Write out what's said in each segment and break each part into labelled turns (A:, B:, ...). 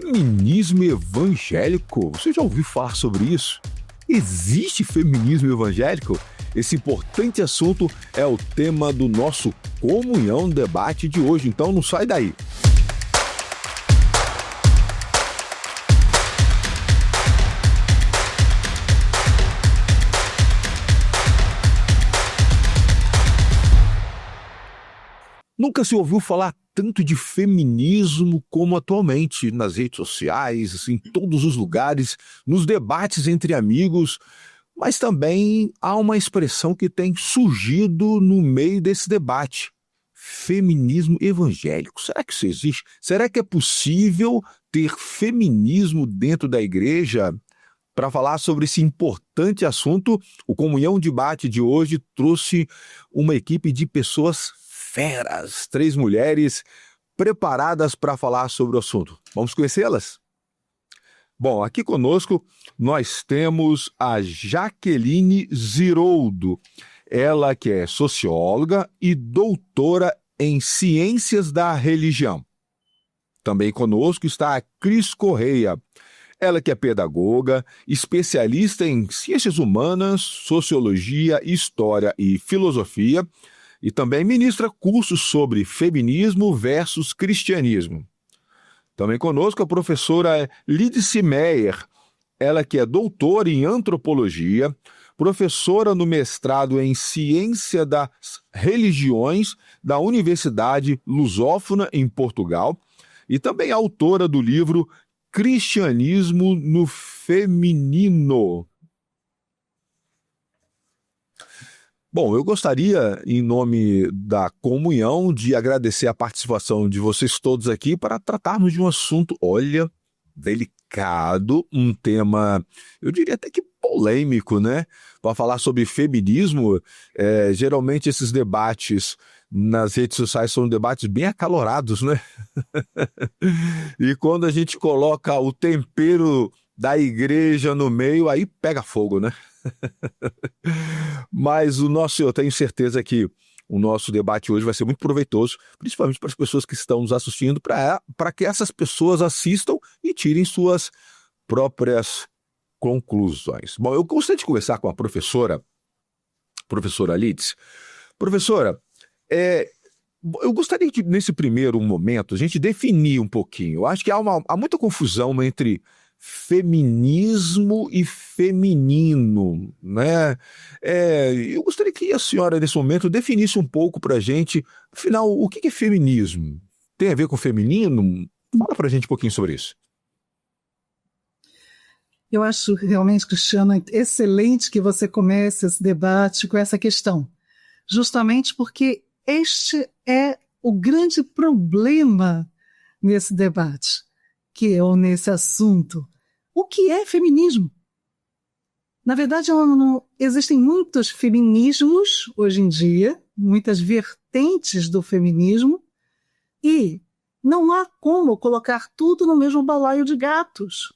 A: Feminismo evangélico. Você já ouviu falar sobre isso? Existe feminismo evangélico? Esse importante assunto é o tema do nosso Comunhão Debate de hoje, então não sai daí. Nunca se ouviu falar tanto de feminismo como atualmente, nas redes sociais, em todos os lugares, nos debates entre amigos, mas também há uma expressão que tem surgido no meio desse debate: feminismo evangélico. Será que isso existe? Será que é possível ter feminismo dentro da igreja? Para falar sobre esse importante assunto, o Comunhão Debate de hoje trouxe uma equipe de pessoas feras, 3 mulheres preparadas para falar sobre o assunto. Vamos conhecê-las? Bom, aqui conosco nós temos a Jaqueline Ziroldo, ela que é socióloga e doutora em Ciências da Religião. Também conosco está a Cris Correia, ela que é pedagoga, especialista em Ciências Humanas, Sociologia, História e Filosofia, e também ministra cursos sobre feminismo versus cristianismo. Também conosco a professora Lídice Meyer, ela que é doutora em antropologia, professora no mestrado em Ciência das Religiões da Universidade Lusófona, em Portugal, e também autora do livro Cristianismo no Feminino. Bom, eu gostaria, em nome da comunhão, de agradecer a participação de vocês todos aqui para tratarmos de um assunto, olha, delicado, um tema, eu diria até que polêmico, né? Para falar sobre feminismo, geralmente esses debates nas redes sociais são debates bem acalorados, né? E quando a gente coloca o tempero da igreja no meio, aí pega fogo, né? Mas eu tenho certeza que o nosso debate hoje vai ser muito proveitoso, principalmente para as pessoas que estão nos assistindo, para que essas pessoas assistam e tirem suas próprias conclusões. Bom, eu gostaria de conversar com a professora Lídice. Professora, eu gostaria de, nesse primeiro momento, a gente definir um pouquinho. Eu acho que há muita confusão entre feminismo e feminino, né? Eu gostaria que a senhora, nesse momento, definisse um pouco para a gente, afinal, o que é feminismo? Tem a ver com feminino? Fala para a gente um pouquinho sobre isso.
B: Eu acho realmente, Cristiano, excelente que você comece esse debate com essa questão, justamente porque este é o grande problema nesse debate, ou nesse assunto. O que é feminismo? Na verdade, não existem muitos feminismos hoje em dia, muitas vertentes do feminismo, e não há como colocar tudo no mesmo balaio de gatos.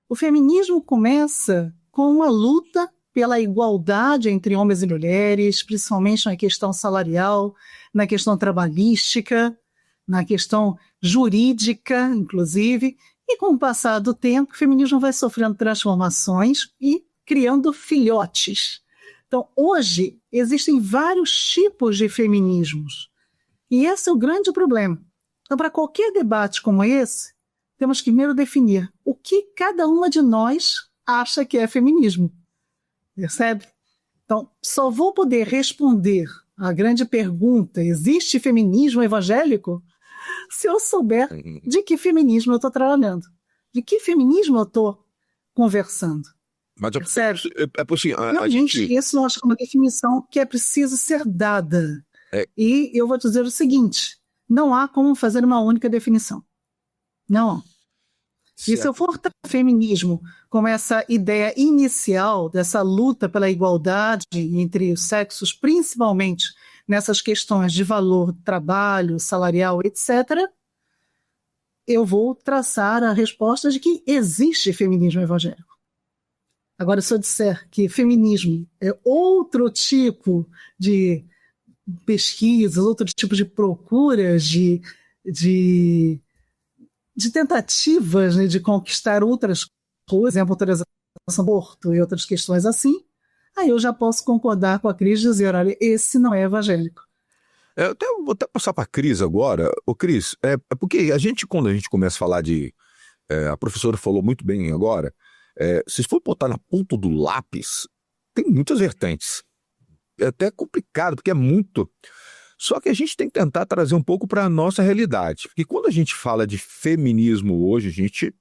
B: O feminismo começa com uma luta pela igualdade entre homens e mulheres, principalmente na questão salarial, na questão trabalhística, na questão jurídica, inclusive, e com o passar do tempo, o feminismo vai sofrendo transformações e criando filhotes. Então, hoje, existem vários tipos de feminismos, e esse é o grande problema. Então, para qualquer debate como esse, temos que primeiro definir o que cada uma de nós acha que é feminismo. Percebe? Então, só vou poder responder à grande pergunta: existe feminismo evangélico? Se eu souber de que feminismo eu estou trabalhando, de que feminismo eu estou conversando.
A: Mas
B: percebe?
A: Gente...
B: Isso eu acho que é uma definição que é preciso ser dada. E eu vou te dizer o seguinte: não há como fazer uma única definição. Não. Certo. E se eu for tratar o feminismo como essa ideia inicial dessa luta pela igualdade entre os sexos, principalmente nessas questões de valor, trabalho, salarial, etc., eu vou traçar a resposta de que existe feminismo evangélico. Agora, se eu disser que feminismo é outro tipo de pesquisas, outro tipo de procuras de de tentativas, né, de conquistar outras coisas, por exemplo, autorização do aborto e outras questões assim, aí eu já posso concordar com a Cris e dizer, olha, esse não é evangélico.
A: Vou até passar para a Cris agora. Ô, Cris, porque quando a gente começa a falar a professora falou muito bem agora, se for botar na ponta do lápis, tem muitas vertentes. É até complicado, porque é muito. Só que a gente tem que tentar trazer um pouco para a nossa realidade. Porque quando a gente fala de feminismo hoje, a gente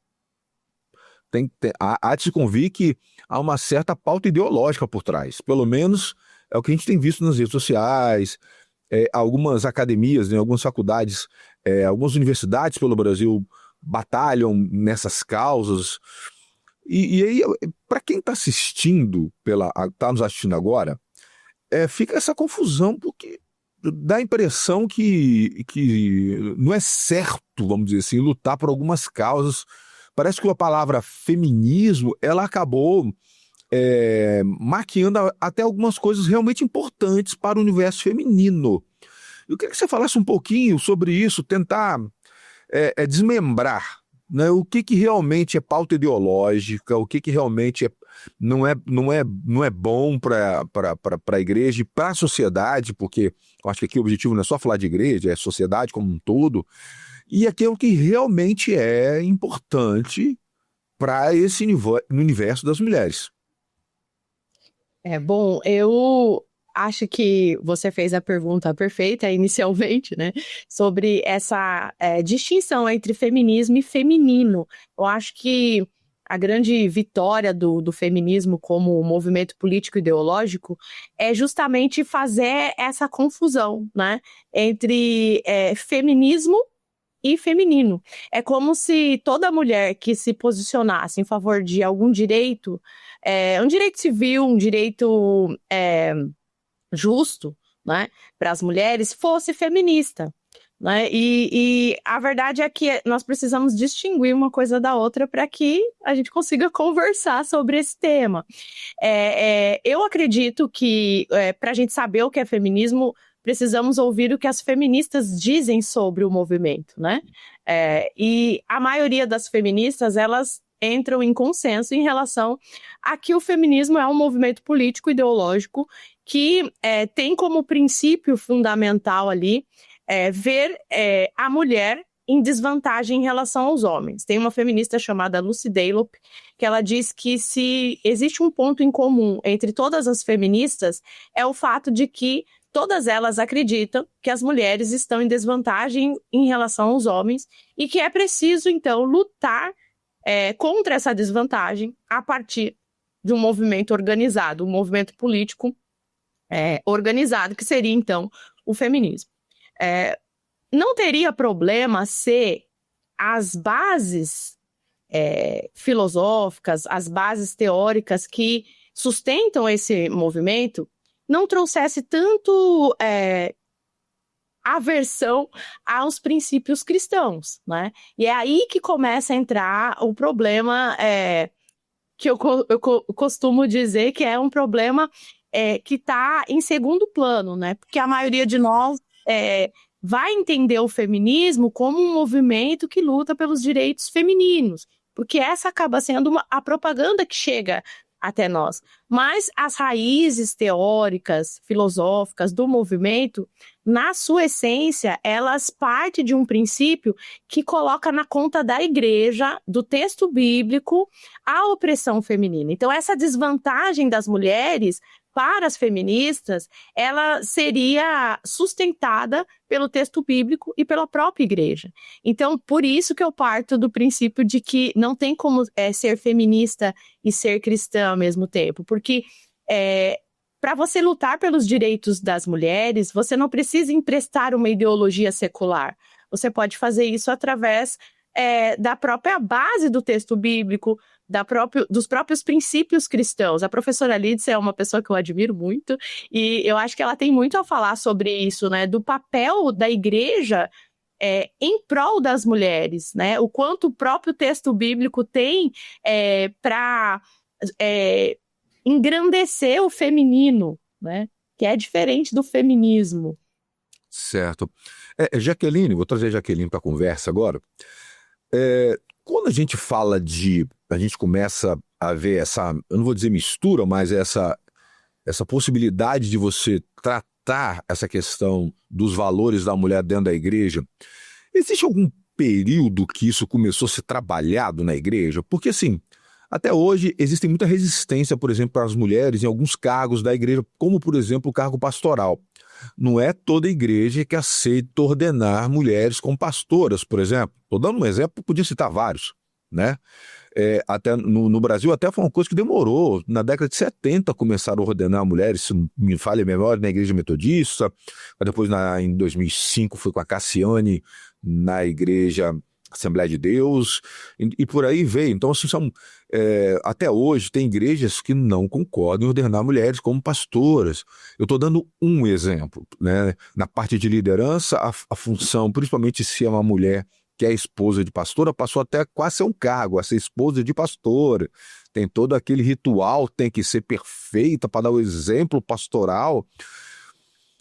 A: há de se convir que há uma certa pauta ideológica por trás. Pelo menos é o que a gente tem visto nas redes sociais, algumas academias, né, algumas faculdades, algumas universidades pelo Brasil batalham nessas causas. E aí, para quem está está nos assistindo agora, fica essa confusão, porque dá a impressão que não é certo, vamos dizer assim, lutar por algumas causas. Parece que a palavra feminismo, ela acabou maquiando até algumas coisas realmente importantes para o universo feminino. Eu queria que você falasse um pouquinho sobre isso, tentar desmembrar, né, o que realmente é pauta ideológica, o que realmente não é bom para a igreja e para a sociedade, porque eu acho que aqui o objetivo não é só falar de igreja, é sociedade como um todo, e aquilo que realmente é importante para esse universo das mulheres.
C: Bom, eu acho que você fez a pergunta perfeita inicialmente, né? Sobre essa distinção entre feminismo e feminino. Eu acho que a grande vitória do feminismo como movimento político ideológico é justamente fazer essa confusão, né? Entre feminismo e feminino. É como se toda mulher que se posicionasse em favor de algum direito, um direito civil, um direito justo, né, para as mulheres, fosse feminista. Né? E a verdade é que nós precisamos distinguir uma coisa da outra para que a gente consiga conversar sobre esse tema. Eu acredito que, para a gente saber o que é feminismo, precisamos ouvir o que as feministas dizem sobre o movimento, né? E a maioria das feministas, elas entram em consenso em relação a que o feminismo é um movimento político ideológico que tem como princípio fundamental ali ver a mulher em desvantagem em relação aos homens. Tem uma feminista chamada Lucy Daylop, que ela diz que se existe um ponto em comum entre todas as feministas, é o fato de que todas elas acreditam que as mulheres estão em desvantagem em relação aos homens e que é preciso, então, lutar contra essa desvantagem a partir de um movimento organizado, um movimento político organizado, que seria, então, o feminismo. Não teria problema se as bases filosóficas, as bases teóricas que sustentam esse movimento não trouxesse tanto aversão aos princípios cristãos, né? E é aí que começa a entrar o problema que eu costumo dizer que é um problema que está em segundo plano, né? Porque a maioria de nós vai entender o feminismo como um movimento que luta pelos direitos femininos, porque essa acaba sendo a propaganda que chega até nós. Mas as raízes teóricas, filosóficas do movimento, na sua essência, elas partem de um princípio que coloca na conta da igreja, do texto bíblico, a opressão feminina. Então, essa desvantagem das mulheres para as feministas, ela seria sustentada pelo texto bíblico e pela própria igreja. Então, por isso que eu parto do princípio de que não tem como ser feminista e ser cristã ao mesmo tempo, porque para você lutar pelos direitos das mulheres, você não precisa emprestar uma ideologia secular. Você pode fazer isso através da própria base do texto bíblico, dos próprios princípios cristãos. A professora Lídice é uma pessoa que eu admiro muito e eu acho que ela tem muito a falar sobre isso, né, do papel da igreja em prol das mulheres, né, o quanto o próprio texto bíblico tem para engrandecer o feminino, né, que é diferente do feminismo.
A: Certo. Jaqueline, vou trazer a Jaqueline para a conversa agora. Quando a gente fala a gente começa a ver essa, eu não vou dizer mistura, mas essa possibilidade de você tratar essa questão dos valores da mulher dentro da igreja, existe algum período que isso começou a ser trabalhado na igreja? Porque, assim, até hoje existe muita resistência, por exemplo, para as mulheres em alguns cargos da igreja, como, por exemplo, o cargo pastoral. Não é toda igreja que aceita ordenar mulheres como pastoras, por exemplo. Estou dando um exemplo, podia citar vários, né? Até no Brasil até foi uma coisa que demorou. Na década de 70 começaram a ordenar mulheres, se não me falha a memória, na igreja metodista. Depois, em 2005, foi com a Cassiane na igreja Assembleia de Deus, e por aí veio. Então, assim, até hoje tem igrejas que não concordam em ordenar mulheres como pastoras. Eu estou dando um exemplo, né? Na parte de liderança, a função, principalmente se é uma mulher que é esposa de pastora, passou até quase a ser um cargo, a ser esposa de pastora. Tem todo aquele ritual, tem que ser perfeita para dar o exemplo pastoral.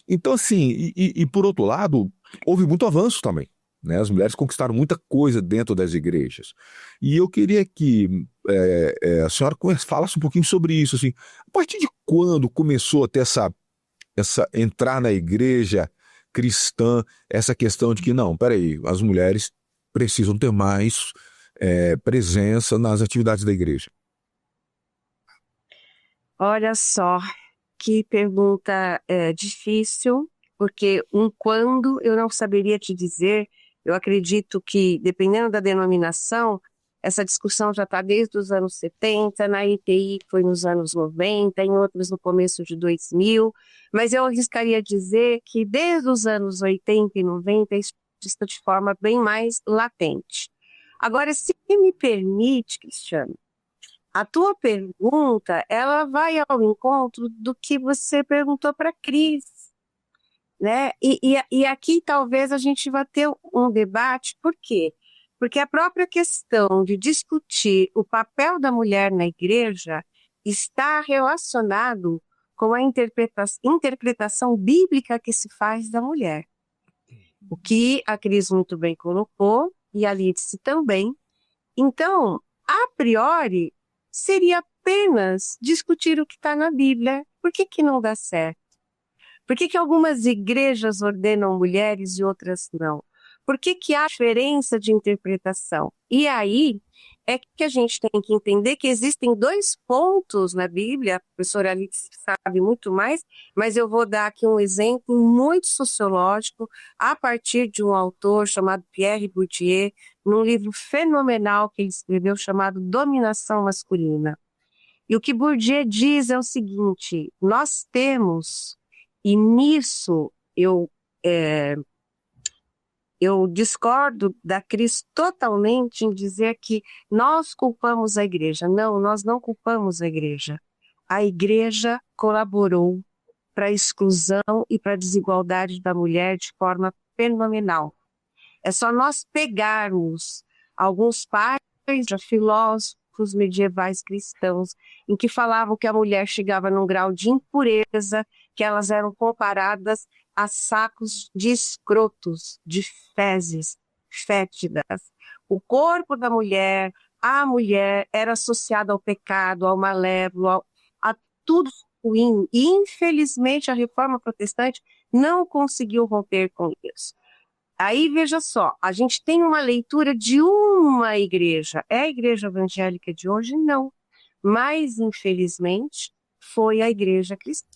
A: Então, assim, e por outro lado, houve muito avanço também, né? As mulheres conquistaram muita coisa dentro das igrejas. E eu queria que a senhora falasse um pouquinho sobre isso. Assim, a partir de quando começou a ter entrar na igreja cristã, essa questão de que, não, peraí, as mulheres precisam ter mais presença nas atividades da igreja?
D: Olha só, que pergunta difícil, porque quando eu não saberia te dizer. Eu acredito que, dependendo da denominação, essa discussão já está desde os anos 70, na ITI foi nos anos 90, em outros no começo de 2000, mas eu arriscaria dizer que desde os anos 80 e 90 isso está de forma bem mais latente. Agora, se me permite, Cristiano, a tua pergunta, ela vai ao encontro do que você perguntou para a Cris, né? E aqui talvez a gente vá ter um debate, por quê? Porque a própria questão de discutir o papel da mulher na igreja está relacionado com a interpretação bíblica que se faz da mulher. O que a Cris muito bem colocou, e a Lídice também. Então, a priori, seria apenas discutir o que está na Bíblia. Por que não dá certo? Por que algumas igrejas ordenam mulheres e outras não? Por que há diferença de interpretação? E aí é que a gente tem que entender que existem dois pontos na Bíblia, a professora Alice sabe muito mais, mas eu vou dar aqui um exemplo muito sociológico a partir de um autor chamado Pierre Bourdieu, num livro fenomenal que ele escreveu chamado Dominação Masculina. E o que Bourdieu diz é o seguinte, nós temos... E nisso eu discordo da Cris totalmente em dizer que nós culpamos a igreja. Não, nós não culpamos a igreja. A igreja colaborou para a exclusão e para a desigualdade da mulher de forma fenomenal. É só nós pegarmos alguns pais, filósofos medievais cristãos, em que falavam que a mulher chegava num grau de impureza, que elas eram comparadas a sacos de escrotos, de fezes fétidas. O corpo da mulher, a mulher, era associada ao pecado, ao malévolo, a tudo ruim. E, infelizmente, a Reforma Protestante não conseguiu romper com isso. Aí, veja só, a gente tem uma leitura de uma igreja. É a igreja evangélica de hoje? Não. Mas, infelizmente, foi a igreja cristã.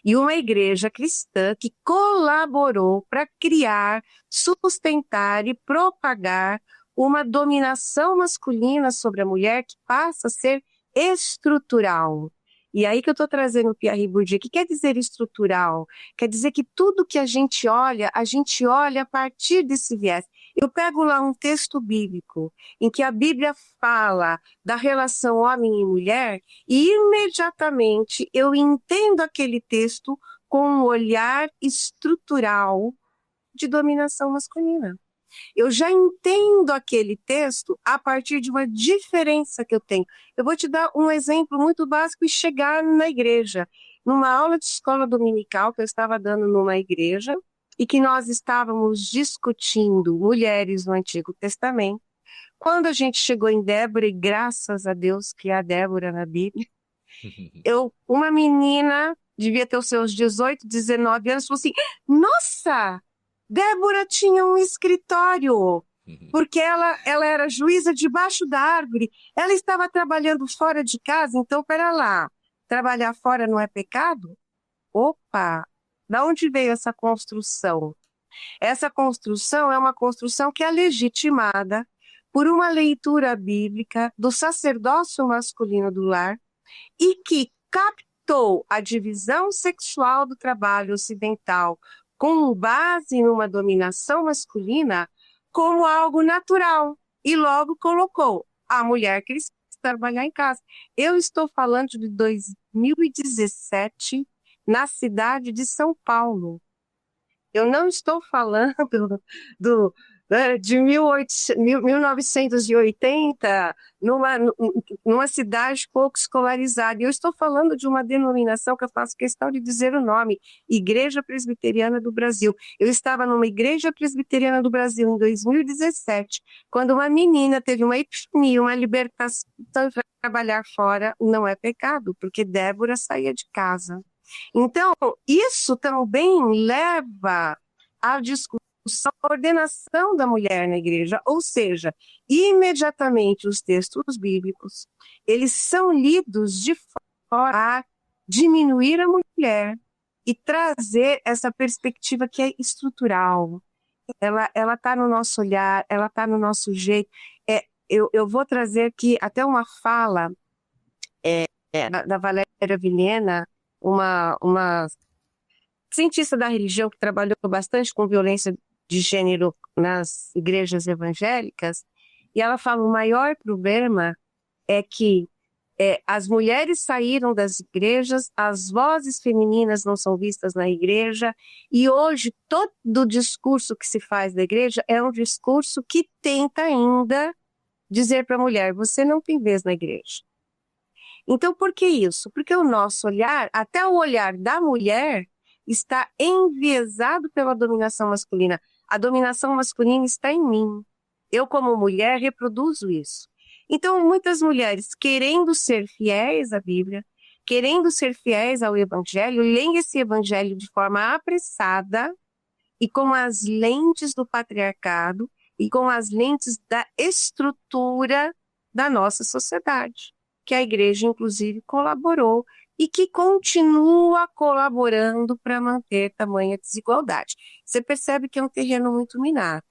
D: E uma igreja cristã que colaborou para criar, sustentar e propagar uma dominação masculina sobre a mulher que passa a ser estrutural. E aí que eu estou trazendo o Pierre Bourdieu. O que quer dizer estrutural? Quer dizer que tudo que a gente olha a partir desse viés. Eu pego lá um texto bíblico em que a Bíblia fala da relação homem e mulher e imediatamente eu entendo aquele texto com um olhar estrutural de dominação masculina. Eu já entendo aquele texto a partir de uma diferença que eu tenho. Eu vou te dar um exemplo muito básico e chegar na igreja. Numa aula de escola dominical que eu estava dando numa igreja e que nós estávamos discutindo mulheres no Antigo Testamento, Quando a gente chegou em Débora, e graças a Deus que há Débora na Bíblia, uma menina, devia ter os seus 18, 19 anos, falou assim, nossa, Débora tinha um escritório, porque ela era juíza debaixo da árvore, ela estava trabalhando fora de casa, então, pera lá, trabalhar fora não é pecado? Opa, da onde veio essa construção? Essa construção é uma construção que é legitimada por uma leitura bíblica do sacerdócio masculino do lar e que captou a divisão sexual do trabalho ocidental com base numa dominação masculina como algo natural e logo colocou a mulher cristã trabalhar em casa. Eu estou falando de 2017 na cidade de São Paulo. Eu não estou falando de 1980, numa cidade pouco escolarizada. Eu estou falando de uma denominação que eu faço questão de dizer o nome, Igreja Presbiteriana do Brasil. Eu estava numa Igreja Presbiteriana do Brasil em 2017, quando uma menina teve uma epifania, uma libertação para trabalhar fora. Não é pecado, porque Débora saía de casa. Então, isso também leva à discussão a ordenação da mulher na igreja, ou seja, imediatamente os textos bíblicos, eles são lidos de forma a diminuir a mulher e trazer essa perspectiva que é estrutural. Ela está no nosso olhar, ela está no nosso jeito. Eu vou trazer aqui até uma fala da Valéria Vilhena, uma cientista da religião que trabalhou bastante com violência de gênero nas igrejas evangélicas, e ela fala: o maior problema é que as mulheres saíram das igrejas, as vozes femininas não são vistas na igreja, e hoje todo o discurso que se faz da igreja é um discurso que tenta ainda dizer para a mulher: você não tem vez na igreja. Então, por que isso? Porque o nosso olhar, até o olhar da mulher, está enviesado pela dominação masculina. A dominação masculina está em mim. Eu, como mulher, reproduzo isso. Então, muitas mulheres, querendo ser fiéis à Bíblia, querendo ser fiéis ao Evangelho, leem esse Evangelho de forma apressada e com as lentes do patriarcado e com as lentes da estrutura da nossa sociedade, que a igreja, inclusive, colaborou e que continua colaborando para manter tamanha desigualdade. Você percebe que é um terreno muito minado.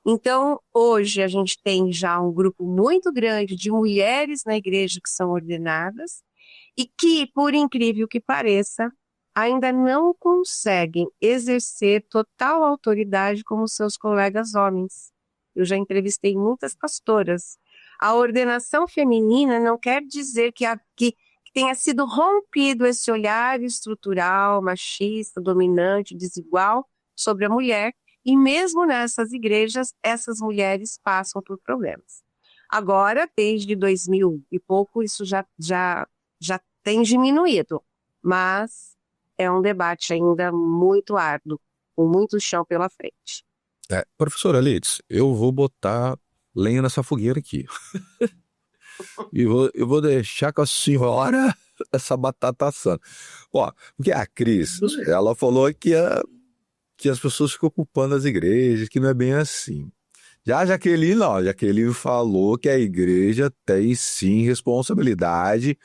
D: Então, hoje a gente tem já um grupo muito grande de mulheres na igreja que são ordenadas e que, por incrível que pareça, ainda não conseguem exercer total autoridade como seus colegas homens. Eu já entrevistei muitas pastoras. A ordenação feminina não quer dizer que tenha sido rompido esse olhar estrutural, machista, dominante, desigual sobre a mulher, e mesmo nessas igrejas, essas mulheres passam por problemas. Agora, desde 2000 e pouco, isso já tem diminuído, mas é um debate ainda muito árduo, com muito chão pela frente.
A: Professora Leitz, eu vou botar lenha nessa fogueira aqui. E eu vou deixar com a senhora essa batata assando. Porque a Cris, ela falou que as pessoas ficam culpando as igrejas, que não é bem assim. Já a Jaqueline, não. A Jaqueline falou que a igreja tem, sim, responsabilidade.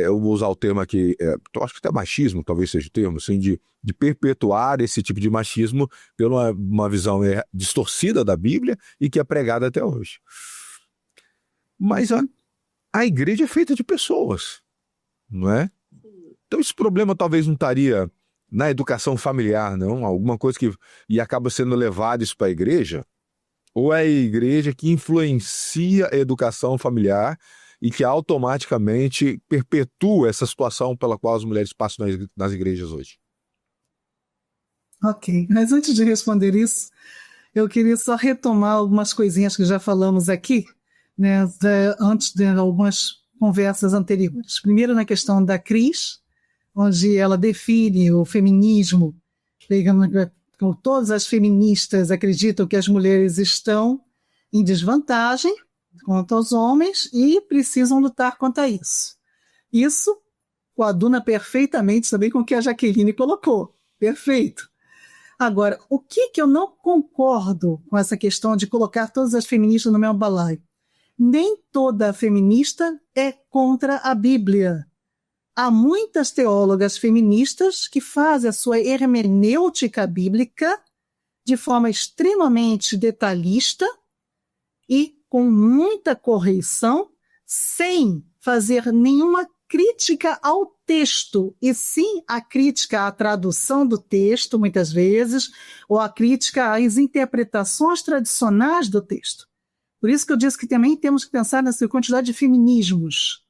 A: Eu vou usar o termo aqui, eu acho que até machismo, talvez seja o termo, assim, de perpetuar esse tipo de machismo pela uma visão distorcida da Bíblia e que é pregada até hoje. Mas a igreja é feita de pessoas, não é? Então esse problema talvez não estaria na educação familiar, não? Alguma coisa e acaba sendo levado isso para a igreja? Ou é a igreja que influencia a educação familiar e que automaticamente perpetua essa situação pela qual as mulheres passam nas igrejas hoje?
B: Ok, mas antes de responder isso, eu queria só retomar algumas coisinhas que já falamos aqui, né, antes de algumas conversas anteriores. Primeiro, na questão da Cris, onde ela define o feminismo, todas as feministas acreditam que as mulheres estão em desvantagem contra os homens e precisam lutar contra isso. Isso coaduna perfeitamente também com o que a Jaqueline colocou. Perfeito. Agora, o que eu não concordo com essa questão de colocar todas as feministas no mesmo balaio? Nem toda feminista é contra a Bíblia. Há muitas teólogas feministas que fazem a sua hermenêutica bíblica de forma extremamente detalhista e com muita correção, sem fazer nenhuma crítica ao texto, e sim a crítica à tradução do texto, muitas vezes, ou a crítica às interpretações tradicionais do texto. Por isso que eu disse que também temos que pensar nessa quantidade de feminismos.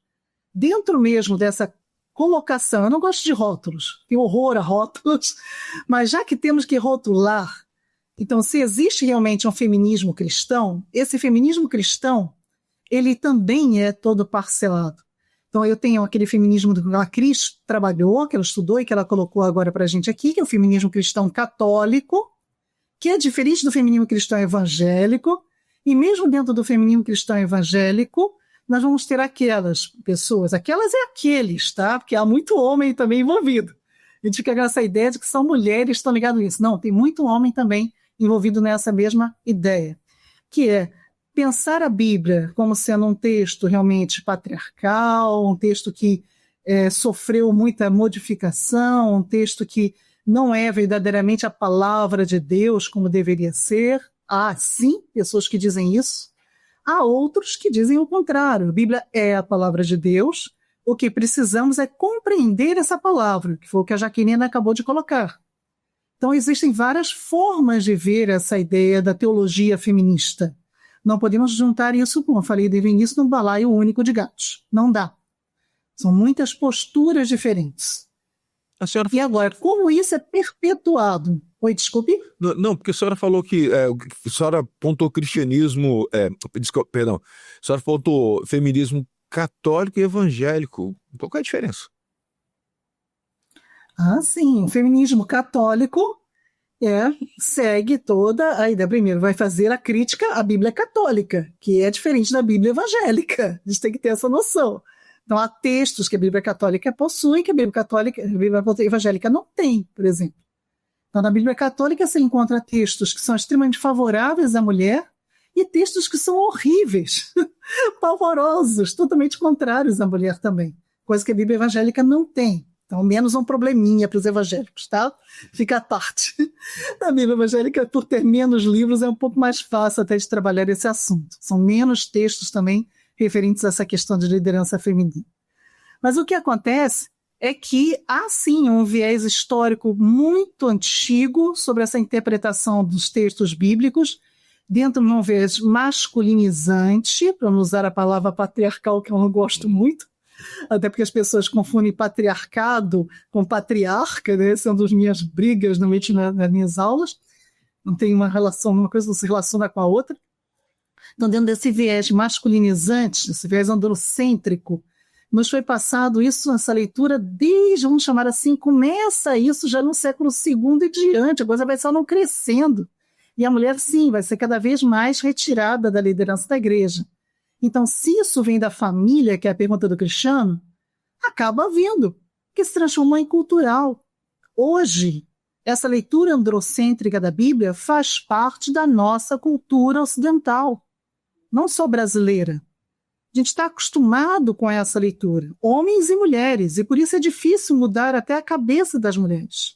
B: Dentro mesmo dessa colocação, eu não gosto de rótulos, tenho horror a rótulos, mas já que temos que rotular, então se existe realmente um feminismo cristão, esse feminismo cristão, ele também é todo parcelado. Então eu tenho aquele feminismo que a Cris trabalhou, que ela estudou e que ela colocou agora para a gente aqui, que é o feminismo cristão católico, que é diferente do feminismo cristão evangélico, e mesmo dentro do feminismo cristão evangélico, nós vamos ter aquelas pessoas, aquelas e aqueles, tá? Porque há muito homem também envolvido. A gente fica com essa ideia de que são mulheres que estão ligadas nisso. Não, tem muito homem também envolvido nessa mesma ideia, que é pensar a Bíblia como sendo um texto realmente patriarcal, um texto que sofreu muita modificação, um texto que não é verdadeiramente a palavra de Deus como deveria ser. Há, sim, pessoas que dizem isso. Há outros que dizem o contrário. A Bíblia é a palavra de Deus. O que precisamos é compreender essa palavra, que foi o que a Jaqueline acabou de colocar. Então, existem várias formas de ver essa ideia da teologia feminista. Não podemos juntar isso, como eu falei de início, num balaio único de gatos. Não dá. São muitas posturas diferentes.
A: A senhora...
B: E agora, como isso é perpetuado? Oi, desculpe?
A: Não, porque a senhora falou que a senhora apontou cristianismo, perdão, a senhora apontou feminismo católico e evangélico. Qual é a diferença?
B: Ah, sim, o feminismo católico segue toda a ideia. Primeiro, vai fazer a crítica à Bíblia católica, que é diferente da Bíblia evangélica. A gente tem que ter essa noção. Então, há textos que a Bíblia católica possui, que a Bíblia evangélica não tem, por exemplo. Então, na Bíblia católica, você encontra textos que são extremamente favoráveis à mulher e textos que são horríveis, pavorosos, totalmente contrários à mulher também, coisa que a Bíblia evangélica não tem. Então, menos um probleminha para os evangélicos, tá? Fica à parte. Na Bíblia evangélica, por ter menos livros, é um pouco mais fácil até de trabalhar esse assunto. São menos textos também referentes a essa questão de liderança feminina. Mas o que acontece é que há, sim, um viés histórico muito antigo sobre essa interpretação dos textos bíblicos, dentro de um viés masculinizante, para não usar a palavra patriarcal, que eu não gosto muito, até porque as pessoas confundem patriarcado com patriarca, né? Essa é uma das minhas brigas normalmente nas minhas aulas. Não tem uma relação, uma coisa não se relaciona com a outra. Então, dentro desse viés masculinizante, esse viés androcêntrico, mas foi passado isso nessa leitura desde, vamos chamar assim, começa isso já no século II e diante, a coisa vai só não crescendo. E a mulher, sim, vai ser cada vez mais retirada da liderança da igreja. Então, se isso vem da família, que é a pergunta do Cristiano, acaba vindo, que se transformou em cultural. Hoje, essa leitura androcêntrica da Bíblia faz parte da nossa cultura ocidental, não só brasileira. A gente está acostumado com essa leitura, homens e mulheres, e por isso é difícil mudar até a cabeça das mulheres.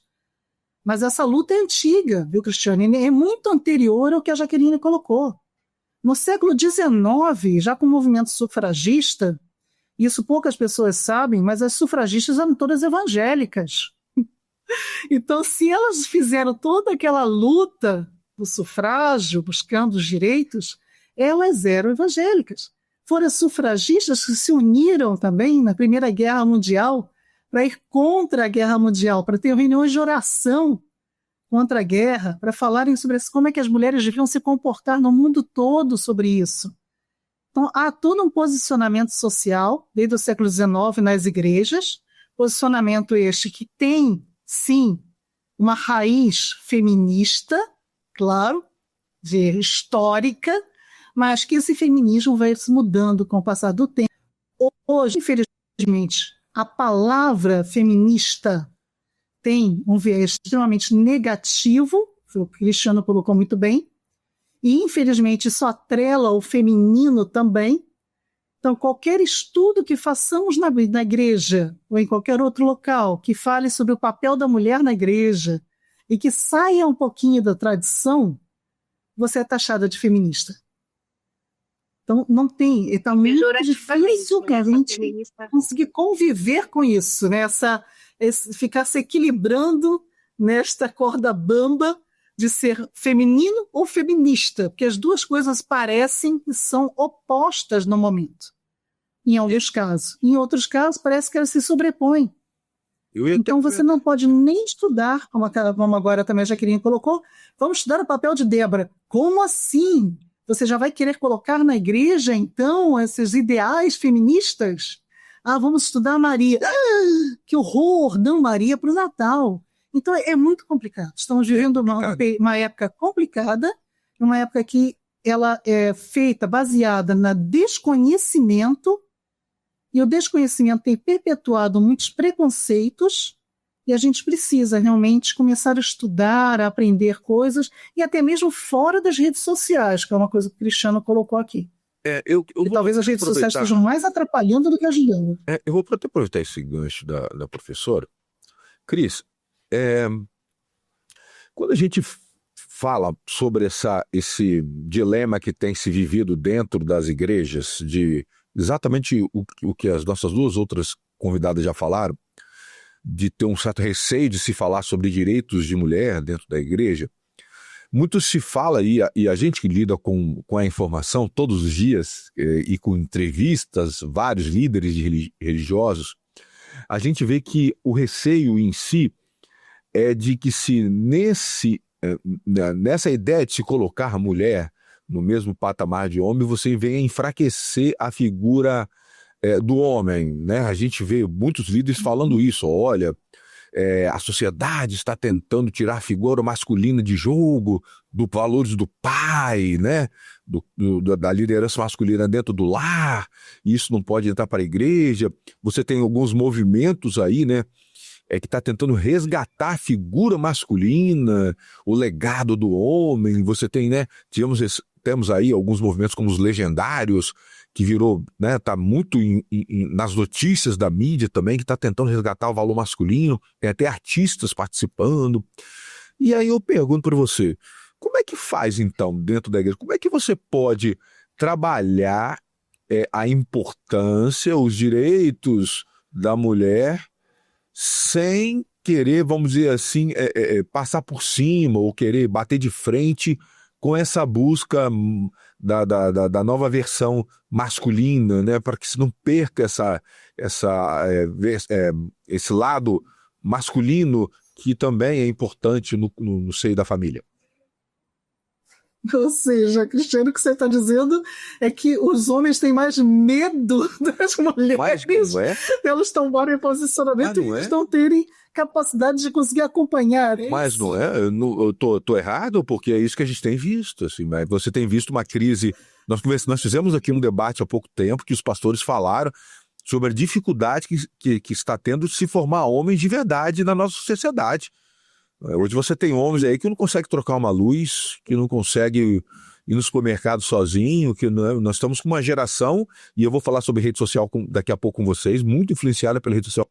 B: Mas essa luta é antiga, viu, Cristiane? É muito anterior ao que a Jaqueline colocou. No século XIX, já com o movimento sufragista, isso poucas pessoas sabem, mas as sufragistas eram todas evangélicas. Então, se elas fizeram toda aquela luta do sufrágio, buscando os direitos, elas eram evangélicas. Foram as sufragistas que se uniram também na Primeira Guerra Mundial para ir contra a Guerra Mundial, para ter reuniões de oração contra a guerra, para falarem sobre como é que as mulheres deviam se comportar no mundo todo sobre isso. Então, há todo um posicionamento social, desde o século XIX nas igrejas, posicionamento este que tem, sim, uma raiz feminista, claro, histórica, mas que esse feminismo vai se mudando com o passar do tempo. Hoje, infelizmente, a palavra feminista tem um viés extremamente negativo, o Cristiano colocou muito bem, e infelizmente isso atrela o feminino também. Então, qualquer estudo que façamos na igreja ou em qualquer outro local que fale sobre o papel da mulher na igreja e que saia um pouquinho da tradição, você é taxada de feminista. Então, não tem, está muito difícil que a gente conseguir conviver com isso, né? Ficar se equilibrando nesta corda bamba de ser feminino ou feminista, porque as duas coisas parecem que são opostas no momento, em alguns casos. Em outros casos, parece que elas se sobrepõem. Então, você não pode nem estudar, como agora também a Jaqueline colocou, vamos estudar o papel de Débora. Como assim? Você já vai querer colocar na igreja, então, esses ideais feministas? Vamos estudar Maria. Que horror! Não, Maria para o Natal. Então, é muito complicado. Estamos vivendo uma época complicada, uma época que ela é feita baseada no desconhecimento, e o desconhecimento tem perpetuado muitos preconceitos, e a gente precisa realmente começar a estudar, a aprender coisas, e até mesmo fora das redes sociais, que é uma coisa que o Cristiano colocou aqui. E talvez as redes sociais estejam mais atrapalhando do que ajudando.
A: Eu vou até aproveitar esse gancho da professora. Cris, quando a gente fala sobre esse dilema que tem se vivido dentro das igrejas, de exatamente o que as nossas duas outras convidadas já falaram, de ter um certo receio de se falar sobre direitos de mulher dentro da igreja, muito se fala, e a gente que lida com a informação todos os dias, e com entrevistas, vários líderes religiosos, a gente vê que o receio em si é de que se nessa ideia de se colocar a mulher no mesmo patamar de homem, você venha enfraquecer a figura do homem, né? A gente vê muitos líderes falando isso, olha, a sociedade está tentando tirar a figura masculina de jogo, dos valores do pai, né? Da liderança masculina dentro do lar, e isso não pode entrar para a igreja. Você tem alguns movimentos aí, né? Que está tentando resgatar a figura masculina, o legado do homem. Você tem, né? Temos aí alguns movimentos como os legendários, que virou, né? Está muito nas notícias da mídia também, que está tentando resgatar o valor masculino. Tem até artistas participando. E aí eu pergunto para você, como é que faz então dentro da igreja? Como é que você pode trabalhar a importância, os direitos da mulher, sem querer, vamos dizer assim, passar por cima ou querer bater de frente com essa busca da nova versão masculina, né, para que se não perca esse lado masculino que também é importante no seio da família?
B: Ou seja, Cristiano, o que você está dizendo é que os homens têm mais medo das mulheres.
A: Mas não é?
B: Elas tomarem posicionamento e eles não terem capacidade de conseguir acompanhar.
A: Mas não é? Eu tô errado, porque é isso que a gente tem visto. Assim, mas você tem visto uma crise. Nós fizemos aqui um debate há pouco tempo que os pastores falaram sobre a dificuldade que está tendo de se formar homens de verdade na nossa sociedade. Hoje você tem homens aí que não conseguem trocar uma luz, que não conseguem ir no supermercado sozinho, nós estamos com uma geração, e eu vou falar sobre rede social daqui a pouco com vocês, muito influenciada pela rede social,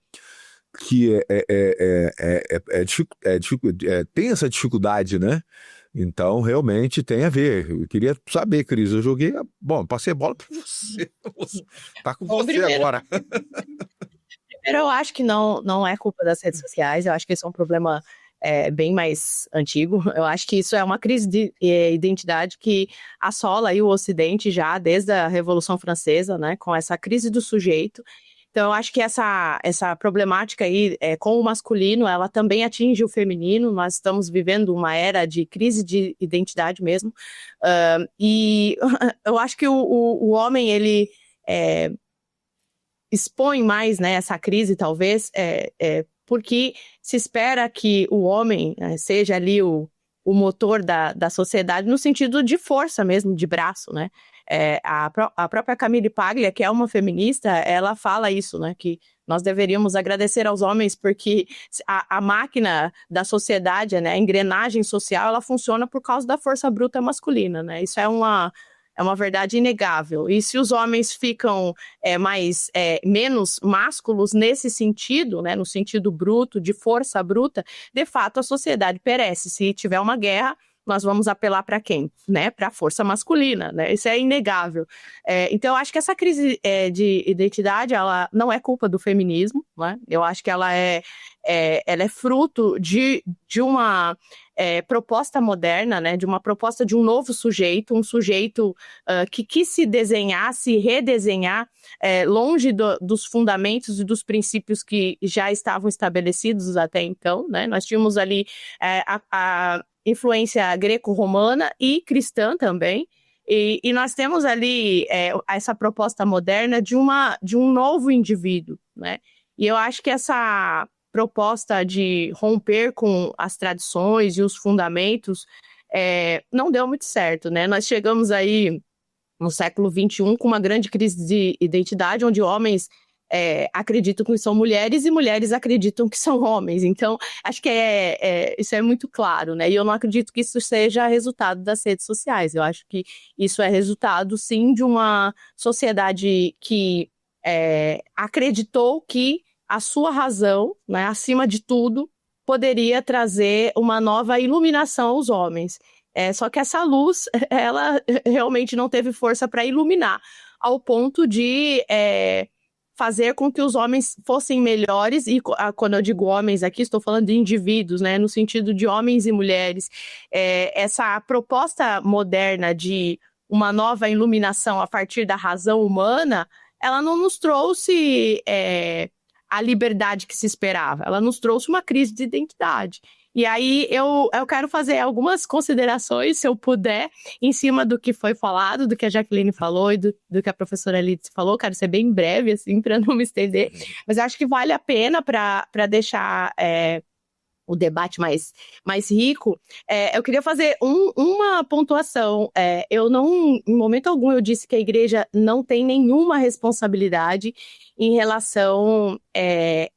A: que tem essa dificuldade, né? Então, realmente tem a ver. Eu queria saber, Cris, eu joguei, passei a bola para você. Tá com você
C: primeiro,
A: agora.
C: Primeiro, eu acho que não é culpa das redes sociais, eu acho que esse é um problema bem mais antigo. Eu acho que isso é uma crise de identidade que assola aí o Ocidente já desde a Revolução Francesa, né, com essa crise do sujeito. Então, eu acho que essa problemática aí com o masculino, ela também atinge o feminino. Nós estamos vivendo uma era de crise de identidade mesmo. E eu acho que o homem, ele expõe mais, né, essa crise, talvez, porque se espera que o homem seja ali o o motor da sociedade no sentido de força mesmo, de braço, né? A própria Camille Paglia, que é uma feminista, ela fala isso, né? Que nós deveríamos agradecer aos homens porque a máquina da sociedade, né? A engrenagem social, ela funciona por causa da força bruta masculina, né? Isso é uma verdade inegável. E se os homens ficam menos másculos nesse sentido, né, no sentido bruto, de força bruta, de fato a sociedade perece. Se tiver uma guerra, nós vamos apelar para quem? Né? Para a força masculina, né? Isso é inegável. Então, eu acho que essa crise de identidade, ela não é culpa do feminismo, né? Eu acho que ela é fruto de uma proposta moderna, né? De uma proposta de um novo sujeito, um sujeito que quis se desenhar, se redesenhar, longe dos fundamentos e dos princípios que já estavam estabelecidos até então, né? Nós tínhamos ali a influência greco-romana e cristã também, e nós temos ali essa proposta moderna de um novo indivíduo, né? E eu acho que essa proposta de romper com as tradições e os fundamentos não deu muito certo, né? Nós chegamos aí no século XXI com uma grande crise de identidade, onde homens acreditam que são mulheres e mulheres acreditam que são homens. Então, acho que isso é muito claro, né? E eu não acredito que isso seja resultado das redes sociais. Eu acho que isso é resultado, sim, de uma sociedade que acreditou que a sua razão, né, acima de tudo, poderia trazer uma nova iluminação aos homens. Só que essa luz, ela realmente não teve força para iluminar, ao ponto de fazer com que os homens fossem melhores, e quando eu digo homens aqui, estou falando de indivíduos, né, no sentido de homens e mulheres. Essa proposta moderna de uma nova iluminação a partir da razão humana, ela não nos trouxe a liberdade que se esperava, ela nos trouxe uma crise de identidade. E aí eu quero fazer algumas considerações, se eu puder, em cima do que foi falado, do que a Jaqueline falou e do que a professora Lídice falou. Quero ser bem breve, assim, para não me estender, mas acho que vale a pena para deixar o debate mais rico. Eu queria fazer uma pontuação. Em momento algum, eu disse que a igreja não tem nenhuma responsabilidade em relação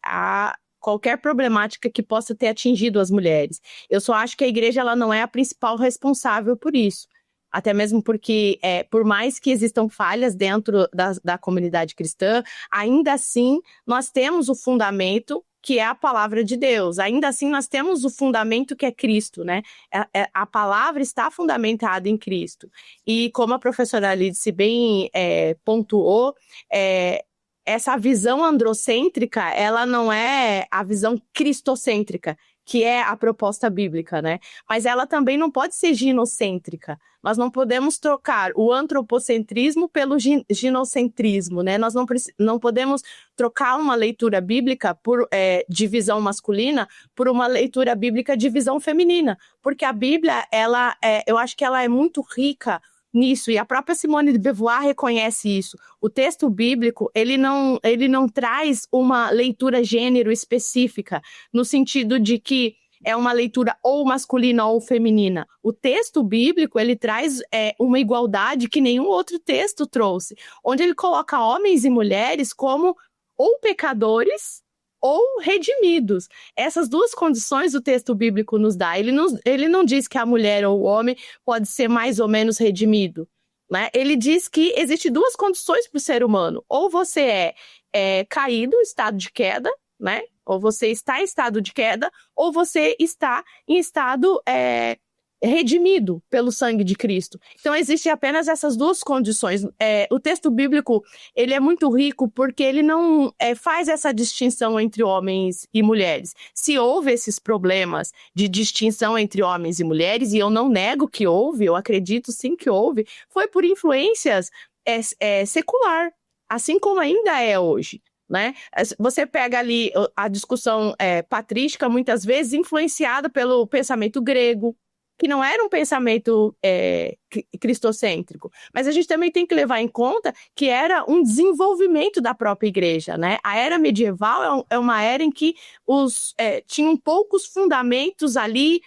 C: a qualquer problemática que possa ter atingido as mulheres. Eu só acho que a igreja ela não é a principal responsável por isso. Até mesmo porque, por mais que existam falhas dentro da comunidade cristã, ainda assim nós temos o fundamento que é a palavra de Deus. Ainda assim, nós temos o fundamento que é Cristo, né? A palavra está fundamentada em Cristo. E como a professora Lídice bem pontuou, essa visão androcêntrica, ela não é a visão cristocêntrica, que é a proposta bíblica, né? Mas ela também não pode ser ginocêntrica. Nós não podemos trocar o antropocentrismo pelo ginocentrismo, né? Nós não podemos trocar uma leitura bíblica de visão masculina por uma leitura bíblica de visão feminina, porque a Bíblia, eu acho que ela é muito rica nisso, e a própria Simone de Beauvoir reconhece isso. O texto bíblico, ele não traz uma leitura gênero específica, no sentido de que é uma leitura ou masculina ou feminina. O texto bíblico, ele traz uma igualdade que nenhum outro texto trouxe, onde ele coloca homens e mulheres como ou pecadores ou redimidos. Essas duas condições o texto bíblico nos dá. Ele não diz que a mulher ou o homem pode ser mais ou menos redimido, né? Ele diz que existem duas condições para o ser humano. Ou você é caído, estado de queda, né? Ou você está em estado de queda, ou você está em estado redimido pelo sangue de Cristo. Então, existem apenas essas duas condições. O texto bíblico, ele é muito rico porque ele não faz essa distinção entre homens e mulheres. Se houve esses problemas de distinção entre homens e mulheres, e eu não nego que houve, eu acredito sim que houve, foi por influências secular, assim como ainda é hoje, né? Você pega ali a discussão patrística, muitas vezes influenciada pelo pensamento grego, que não era um pensamento cristocêntrico, mas a gente também tem que levar em conta que era um desenvolvimento da própria igreja, né? A era medieval é uma era em que tinham poucos fundamentos ali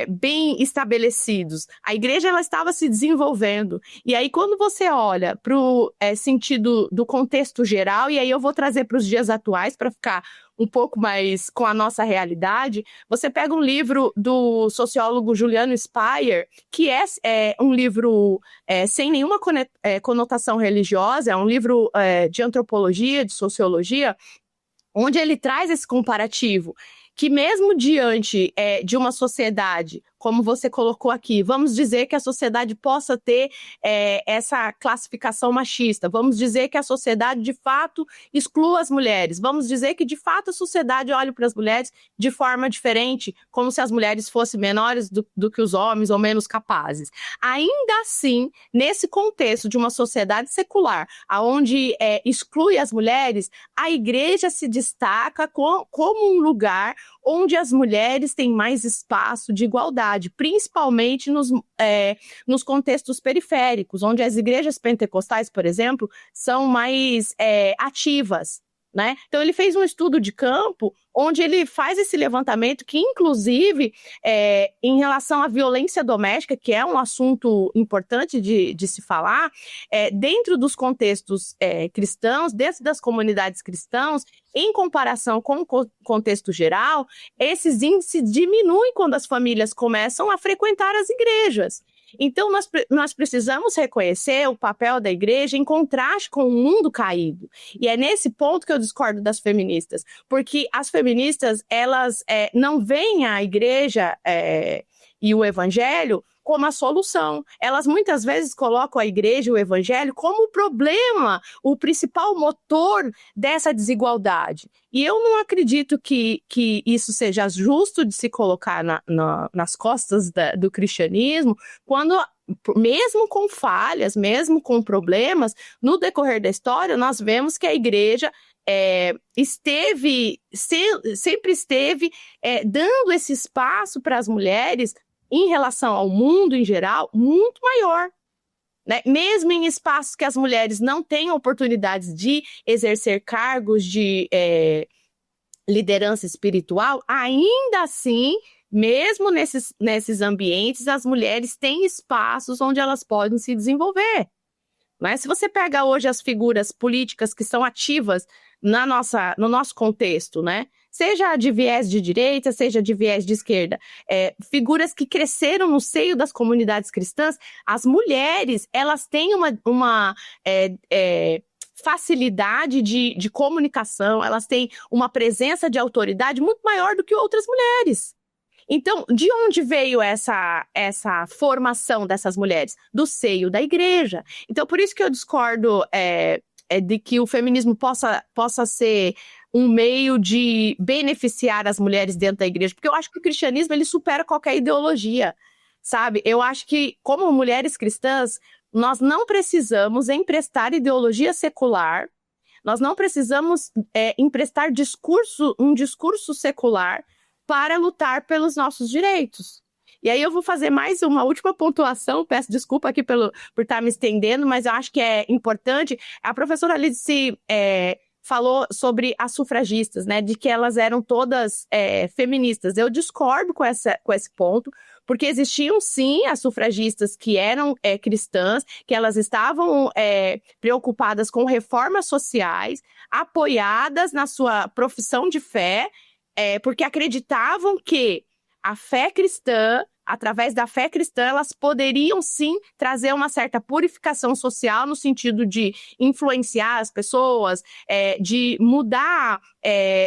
C: bem estabelecidos. A igreja ela estava se desenvolvendo. E aí, quando você olha para o sentido do contexto geral, e aí eu vou trazer para os dias atuais para ficar um pouco mais com a nossa realidade, você pega um livro do sociólogo Juliano Speyer, que é um livro sem nenhuma conotação religiosa, é um livro de antropologia, de sociologia, onde ele traz esse comparativo, que mesmo diante de uma sociedade, como você colocou aqui, vamos dizer que a sociedade possa ter essa classificação machista, vamos dizer que a sociedade de fato exclua as mulheres, vamos dizer que de fato a sociedade olhe para as mulheres de forma diferente, como se as mulheres fossem menores do que os homens ou menos capazes. Ainda assim, nesse contexto de uma sociedade secular, onde exclui as mulheres, a igreja se destaca como um lugar onde as mulheres têm mais espaço de igualdade, principalmente nos contextos periféricos, onde as igrejas pentecostais, por exemplo, são mais ativas, né? Então, ele fez um estudo de campo onde ele faz esse levantamento que, inclusive, em relação à violência doméstica, que é um assunto importante de se falar, dentro dos contextos cristãos, dentro das comunidades cristãs, em comparação com o contexto geral, esses índices diminuem quando as famílias começam a frequentar as igrejas. Então, nós precisamos reconhecer o papel da igreja em contraste com o mundo caído. E é nesse ponto que eu discordo das feministas, porque as feministas, elas não veem a igreja e o evangelho como a solução. Elas muitas vezes colocam a igreja e o evangelho como o problema, o principal motor dessa desigualdade. E eu não acredito que isso seja justo de se colocar nas costas do cristianismo, quando, mesmo com falhas, mesmo com problemas, no decorrer da história, nós vemos que a igreja sempre esteve dando esse espaço para as mulheres em relação ao mundo em geral, muito maior, né? Mesmo em espaços que as mulheres não têm oportunidades de exercer cargos de liderança espiritual, ainda assim, mesmo nesses ambientes, as mulheres têm espaços onde elas podem se desenvolver. Mas se você pega hoje as figuras políticas que são ativas no nosso contexto, né? Seja de viés de direita, seja de viés de esquerda, figuras que cresceram no seio das comunidades cristãs, as mulheres, elas têm uma facilidade de comunicação, elas têm uma presença de autoridade muito maior do que outras mulheres. Então, de onde veio essa formação dessas mulheres? Do seio da igreja. Então, por isso que eu discordo de que o feminismo possa ser um meio de beneficiar as mulheres dentro da igreja, porque eu acho que o cristianismo ele supera qualquer ideologia, sabe? Eu acho que, como mulheres cristãs, nós não precisamos emprestar ideologia secular, nós não precisamos emprestar um discurso secular para lutar pelos nossos direitos. E aí eu vou fazer mais uma última pontuação, peço desculpa aqui por estar me estendendo, mas eu acho que é importante. A professora Alice falou sobre as sufragistas, né, de que elas eram todas feministas. Eu discordo com esse ponto, porque existiam sim as sufragistas que eram cristãs, que elas estavam preocupadas com reformas sociais, apoiadas na sua profissão de fé, porque acreditavam que a fé cristã, através da fé cristã, elas poderiam sim trazer uma certa purificação social no sentido de influenciar as pessoas, de mudar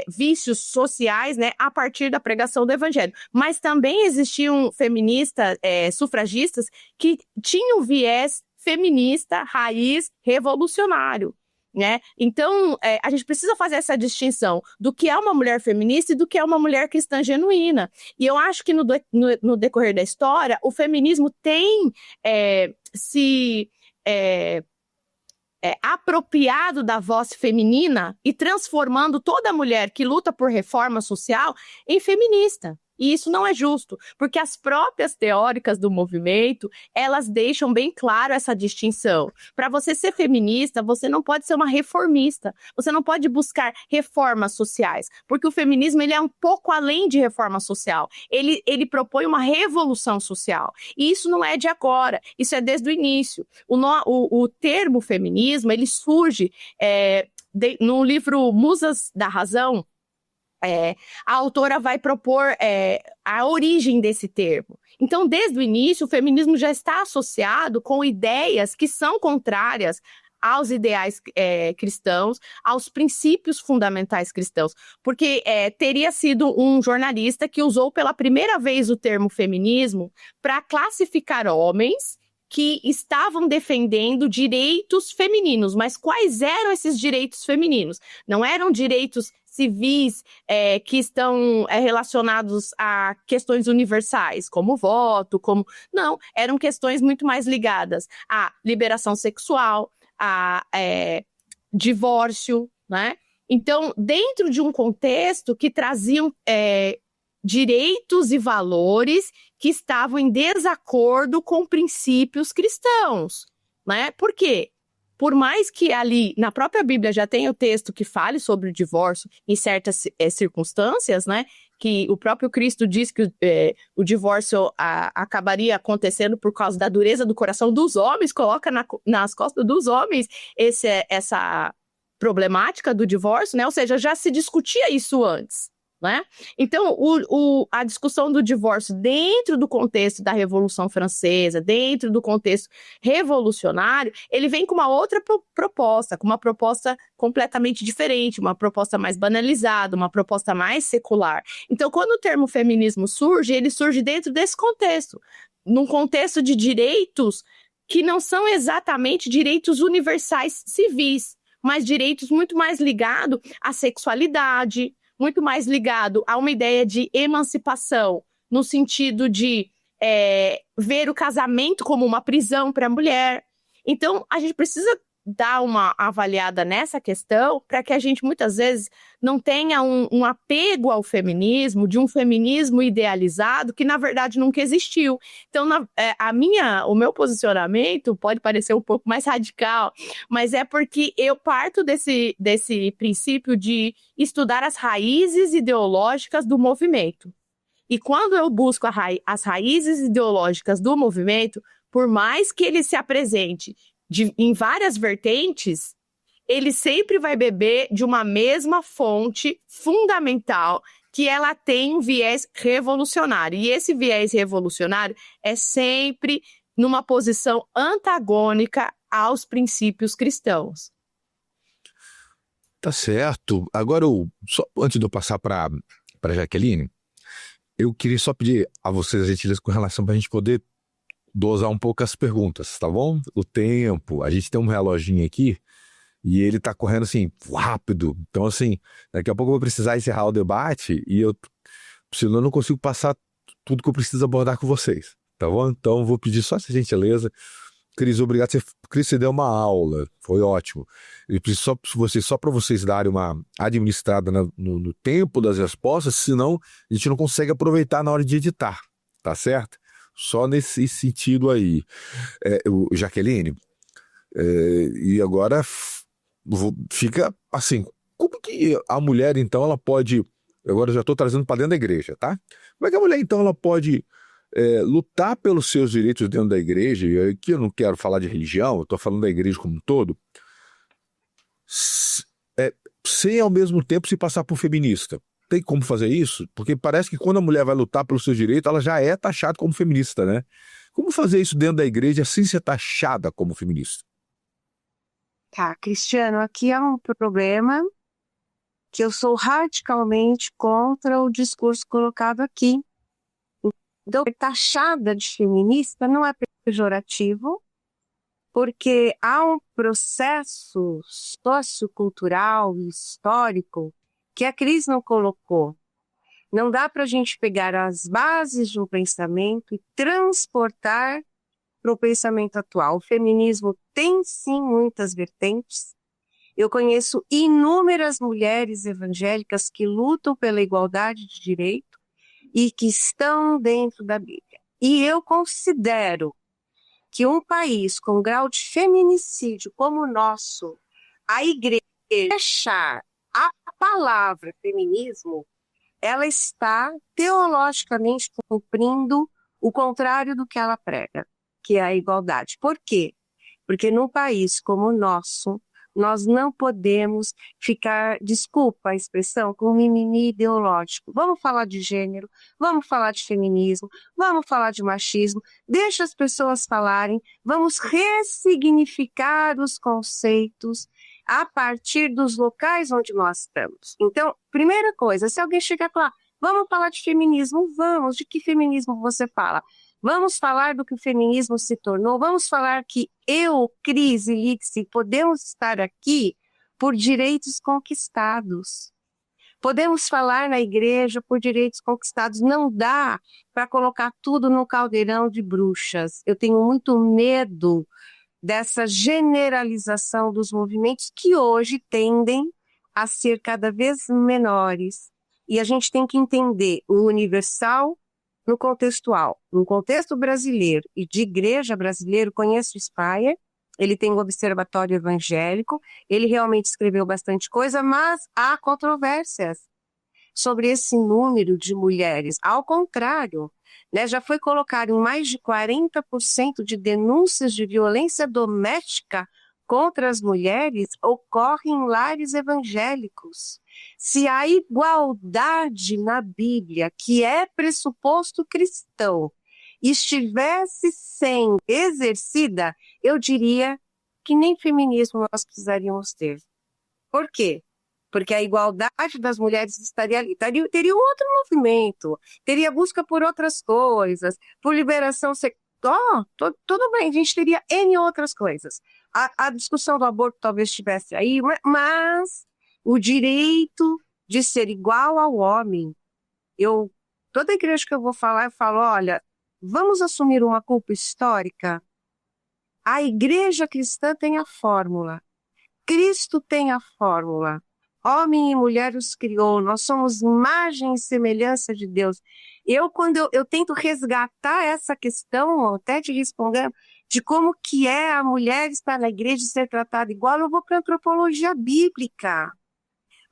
C: vícios sociais, né, a partir da pregação do evangelho. Mas também existiam feministas, sufragistas, que tinham viés feminista, raiz, revolucionário. Né? Então, a gente precisa fazer essa distinção do que é uma mulher feminista e do que é uma mulher cristã genuína. E eu acho que no decorrer da história, o feminismo tem se apropriado da voz feminina e transformando toda mulher que luta por reforma social em feminista. E isso não é justo, porque as próprias teóricas do movimento, elas deixam bem claro essa distinção. Para você ser feminista, você não pode ser uma reformista, você não pode buscar reformas sociais, porque o feminismo ele é um pouco além de reforma social, ele propõe uma revolução social, e isso não é de agora, isso é desde o início. O termo feminismo, ele surge no livro Musas da Razão. A autora vai propor a origem desse termo. Então, desde o início, o feminismo já está associado com ideias que são contrárias aos ideais cristãos, aos princípios fundamentais cristãos, porque teria sido um jornalista que usou pela primeira vez o termo feminismo para classificar homens que estavam defendendo direitos femininos. Mas quais eram esses direitos femininos? Não eram direitos civis que estão relacionados a questões universais, como voto, Não, eram questões muito mais ligadas à liberação sexual, a divórcio, né? Então, dentro de um contexto que traziam direitos e valores que estavam em desacordo com princípios cristãos, né? Por quê? Por mais que ali, na própria Bíblia, já tenha o texto que fale sobre o divórcio em certas circunstâncias, né? Que o próprio Cristo diz que o divórcio acabaria acontecendo por causa da dureza do coração dos homens, coloca nas costas dos homens essa problemática do divórcio, né? Ou seja, já se discutia isso antes, né? Então, a discussão do divórcio dentro do contexto da Revolução Francesa, dentro do contexto revolucionário, ele vem com uma outra proposta, com uma proposta completamente diferente, uma proposta mais banalizada, uma proposta mais secular. Então, quando o termo feminismo surge, ele surge dentro desse contexto, num contexto de direitos que não são exatamente direitos universais civis, mas direitos muito mais ligados à sexualidade, muito mais ligado a uma ideia de emancipação, no sentido de ver o casamento como uma prisão para a mulher. Então, a gente precisa dar uma avaliada nessa questão para que a gente, muitas vezes, não tenha um apego ao feminismo, de um feminismo idealizado que, na verdade, nunca existiu. Então, o meu posicionamento pode parecer um pouco mais radical, mas é porque eu parto desse princípio de estudar as raízes ideológicas do movimento. E quando eu busco as raízes ideológicas do movimento, por mais que ele se apresente em várias vertentes, ele sempre vai beber de uma mesma fonte fundamental, que ela tem um viés revolucionário. E esse viés revolucionário é sempre numa posição antagônica aos princípios cristãos.
A: Tá certo. Agora, só antes de eu passar para Jaqueline, eu queria só pedir a vocês a gentileza com relação para a gente poder dosar um pouco as perguntas, tá bom? O tempo, a gente tem um reloginho aqui e ele tá correndo assim, rápido. Então, assim, daqui a pouco eu vou precisar encerrar o debate e senão eu não consigo passar tudo que eu preciso abordar com vocês, tá bom? Então, eu vou pedir só essa gentileza. Cris, obrigado. Cris, você deu uma aula, foi ótimo. Eu preciso só para vocês darem uma administrada no tempo das respostas, senão a gente não consegue aproveitar na hora de editar, tá certo? Só nesse sentido aí. Jaqueline, e agora fica assim, como que a mulher, então, ela pode, agora eu já estou trazendo para dentro da igreja, tá? Como é que a mulher, então, ela pode lutar pelos seus direitos dentro da igreja, e aqui eu não quero falar de religião, eu estou falando da igreja como um todo, sem ao mesmo tempo se passar por feminista? Tem como fazer isso? Porque parece que quando a mulher vai lutar pelos seus direitos, ela já é taxada como feminista, né? Como fazer isso dentro da igreja sem ser taxada como feminista?
D: Tá, Cristiano, aqui é um problema que eu sou radicalmente contra o discurso colocado aqui. Então, taxada de feminista não é pejorativo, porque há um processo sociocultural e histórico que a Cris não colocou. Não dá para a gente pegar as bases de um pensamento e transportar para o pensamento atual. O feminismo tem, sim, muitas vertentes. Eu conheço inúmeras mulheres evangélicas que lutam pela igualdade de direito, e que estão dentro da Bíblia. E eu considero que um país com grau de feminicídio como o nosso, a igreja deixar a palavra feminismo, ela está teologicamente cumprindo o contrário do que ela prega, que é a igualdade. Por quê? Porque num país como o nosso, nós não podemos ficar, desculpa a expressão, com mimimi ideológico. Vamos falar de gênero, vamos falar de feminismo, vamos falar de machismo, deixa as pessoas falarem, vamos ressignificar os conceitos a partir dos locais onde nós estamos. Então, primeira coisa, se alguém chegar e falar, vamos falar de feminismo, vamos, de que feminismo você fala? Vamos falar do que o feminismo se tornou, vamos falar que eu, Cris e Lixi, podemos estar aqui por direitos conquistados. Podemos falar na igreja por direitos conquistados. Não dá para colocar tudo no caldeirão de bruxas. Eu tenho muito medo dessa generalização dos movimentos que hoje tendem a ser cada vez menores. E a gente tem que entender o universal no contextual. No contexto brasileiro e de igreja brasileira, conheço o Speyer, ele tem um observatório evangélico, ele realmente escreveu bastante coisa, mas há controvérsias sobre esse número de mulheres. Ao contrário, né, já foi colocado em mais de 40% de denúncias de violência doméstica contra as mulheres ocorrem em lares evangélicos. Se a igualdade na Bíblia, que é pressuposto cristão, estivesse sendo exercida, eu diria que nem feminismo nós precisaríamos ter. Por quê? Porque a igualdade das mulheres estaria ali. Teria um outro movimento, teria busca por outras coisas, por liberação sexual. Tudo bem, a gente teria N outras coisas. A discussão do aborto talvez estivesse aí, mas o direito de ser igual ao homem, toda igreja que eu vou falar, eu falo, olha, vamos assumir uma culpa histórica? A igreja cristã tem a fórmula, Cristo tem a fórmula, homem e mulher os criou, nós somos imagem e semelhança de Deus. Quando eu tento resgatar essa questão, até te responder, de como que é a mulher estar na igreja e ser tratada igual, eu vou para a antropologia bíblica.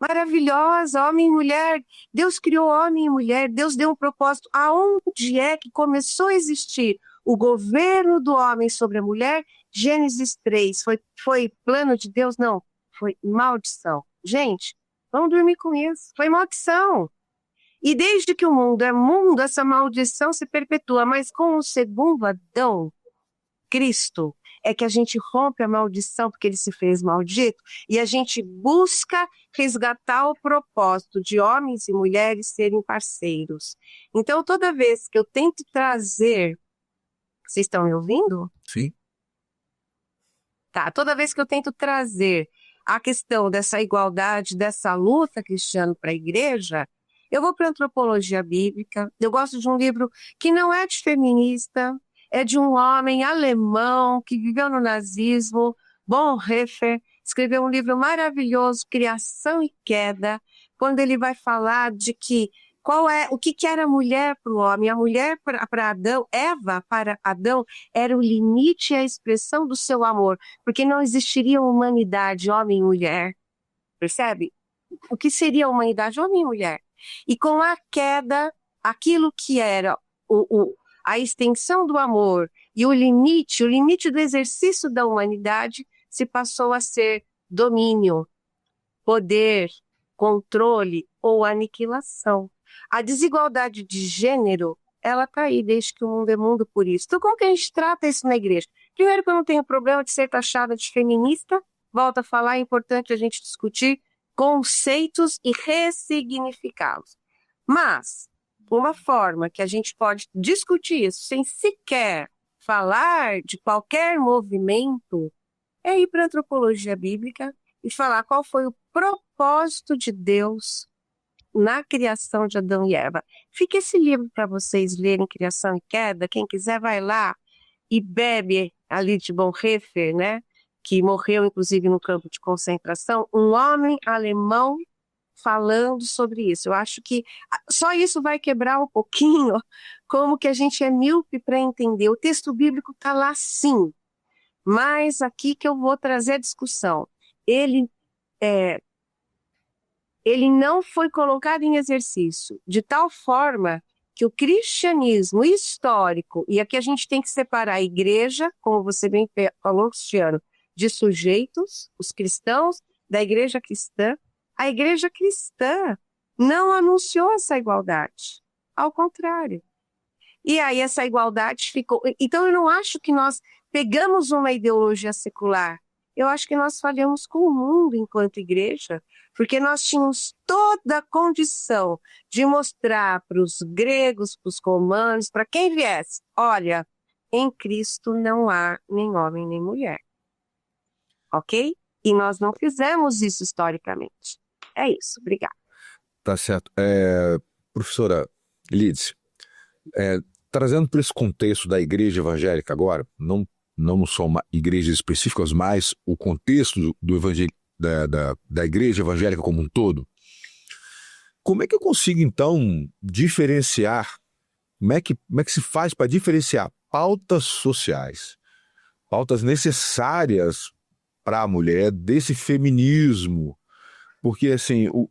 D: Maravilhosa, homem e mulher. Deus criou homem e mulher, Deus deu um propósito. Aonde é que começou a existir o governo do homem sobre a mulher? Gênesis 3. Foi plano de Deus? Não, foi maldição. Gente, vamos dormir com isso. Foi maldição. E desde que o mundo é mundo, essa maldição se perpetua. Mas com o segundo Adão, Cristo, é que a gente rompe a maldição porque ele se fez maldito e a gente busca resgatar o propósito de homens e mulheres serem parceiros. Então, toda vez que eu tento trazer... Vocês estão me ouvindo?
A: Sim.
D: Tá, toda vez que eu tento trazer a questão dessa igualdade, dessa luta cristã para a igreja, eu vou para a antropologia bíblica. Eu gosto de um livro que não é de feminista, é de um homem alemão que viveu no nazismo, Bonhoeffer, escreveu um livro maravilhoso, Criação e Queda, quando ele vai falar de que o que era a mulher para o homem. A mulher para Adão, Eva para Adão, era o limite e a expressão do seu amor, porque não existiria humanidade, homem e mulher. Percebe? O que seria a humanidade, homem e mulher? E com a queda, aquilo que era a extensão do amor e o limite do exercício da humanidade se passou a ser domínio, poder, controle ou aniquilação. A desigualdade de gênero, ela está aí desde que o mundo é mundo por isso. Então, como que a gente trata isso na igreja? Primeiro que eu não tenho problema de ser taxada de feminista, volto a falar, é importante a gente discutir conceitos e ressignificá-los. Mas uma forma que a gente pode discutir isso sem sequer falar de qualquer movimento é ir para a antropologia bíblica e falar qual foi o propósito de Deus na criação de Adão e Eva. Fica esse livro para vocês lerem, Criação e Queda. Quem quiser vai lá e bebe ali de Bonhoeffer, né? Que morreu inclusive no campo de concentração, um homem alemão falando sobre isso. Eu acho que só isso vai quebrar um pouquinho como que a gente é míope para entender. O texto bíblico está lá sim, mas aqui que eu vou trazer a discussão. Ele não foi colocado em exercício de tal forma que o cristianismo histórico, e aqui a gente tem que separar a igreja, como você bem falou, Cristiano, de sujeitos, os cristãos, da igreja cristã. A igreja cristã não anunciou essa igualdade, ao contrário. E aí essa igualdade ficou... Então eu não acho que nós pegamos uma ideologia secular, eu acho que nós falhamos com o mundo enquanto igreja, porque nós tínhamos toda a condição de mostrar para os gregos, para os romanos, para quem viesse, olha, em Cristo não há nem homem nem mulher. Ok? E nós não fizemos isso historicamente. É isso, obrigada.
A: Tá certo. Professora Lídice, trazendo para esse contexto da igreja evangélica agora, não só uma igreja específica, mas o contexto da igreja evangélica como um todo, como é que eu consigo, então, diferenciar, como é que se faz para diferenciar pautas sociais, pautas necessárias para a mulher desse feminismo? Porque, assim, o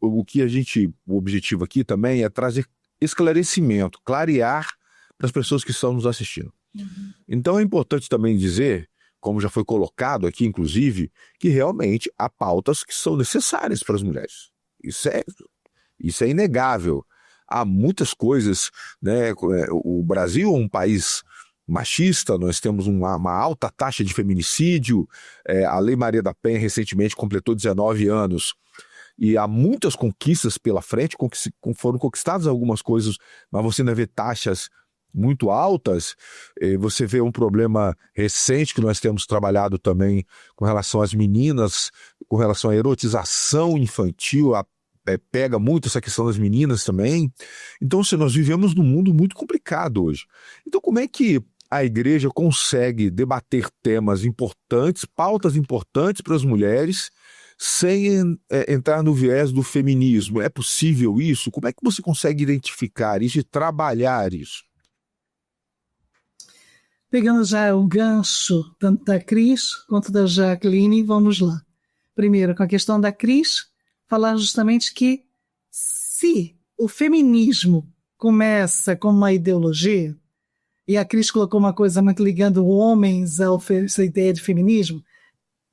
A: objetivo aqui também é trazer esclarecimento, clarear para as pessoas que estão nos assistindo. Uhum. Então é importante também dizer, como já foi colocado aqui, inclusive, que realmente há pautas que são necessárias para as mulheres. Isso é inegável. Há muitas coisas, né? O Brasil é um país machista, nós temos uma alta taxa de feminicídio, a Lei Maria da Penha recentemente completou 19 anos, e há muitas conquistas pela frente, foram conquistadas algumas coisas, mas você ainda vê taxas muito altas. Você vê um problema recente que nós temos trabalhado também com relação às meninas, com relação à erotização infantil, pega muito essa questão das meninas também. Então, nós vivemos num mundo muito complicado hoje. Então, como é que a igreja consegue debater temas importantes, pautas importantes para as mulheres, sem entrar no viés do feminismo? É possível isso? Como é que você consegue identificar isso e trabalhar isso?
B: Pegando já o gancho tanto da Cris quanto da Jaqueline, vamos lá. Primeiro, com a questão da Cris, falar justamente que se o feminismo começa como uma ideologia, e a Cris colocou uma coisa muito ligando homens a essa ideia de feminismo,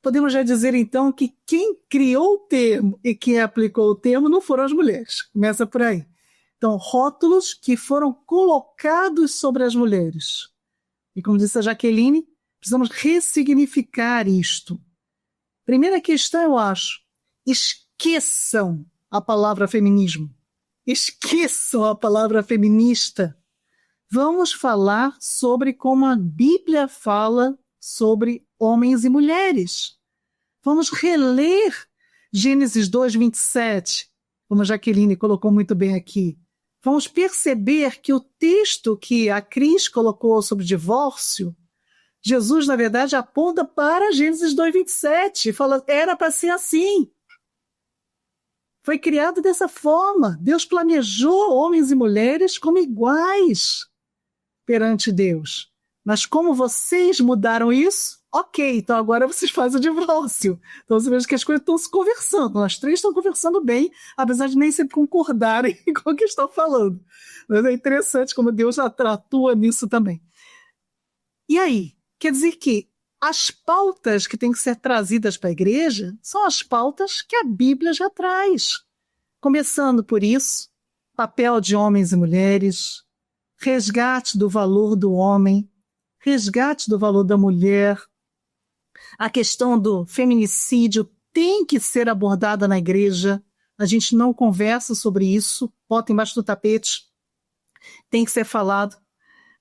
B: podemos já dizer então que quem criou o termo e quem aplicou o termo não foram as mulheres. Começa por aí. Então, rótulos que foram colocados sobre as mulheres. E como disse a Jaqueline, precisamos ressignificar isto. Primeira questão, eu acho, esqueçam a palavra feminismo. Esqueçam a palavra feminista. Vamos falar sobre como a Bíblia fala sobre homens e mulheres. Vamos reler Gênesis 2:27, como a Jaqueline colocou muito bem aqui. Vamos perceber que o texto que a Cris colocou sobre divórcio, Jesus, na verdade, aponta para Gênesis 2:27, fala, era para ser assim. Foi criado dessa forma. Deus planejou homens e mulheres como iguais perante Deus. Mas como vocês mudaram isso, ok, então agora vocês fazem o divórcio. Então você vê que as coisas estão se conversando. Nós três estão conversando bem, apesar de nem sempre concordarem com o que estão falando. Mas é interessante como Deus já atua nisso também. E aí? Quer dizer que as pautas que têm que ser trazidas para a igreja são as pautas que a Bíblia já traz. Começando por isso, papel de homens e mulheres, resgate do valor do homem, resgate do valor da mulher. A questão do feminicídio tem que ser abordada na igreja. A gente não conversa sobre isso, bota embaixo do tapete. Tem que ser falado.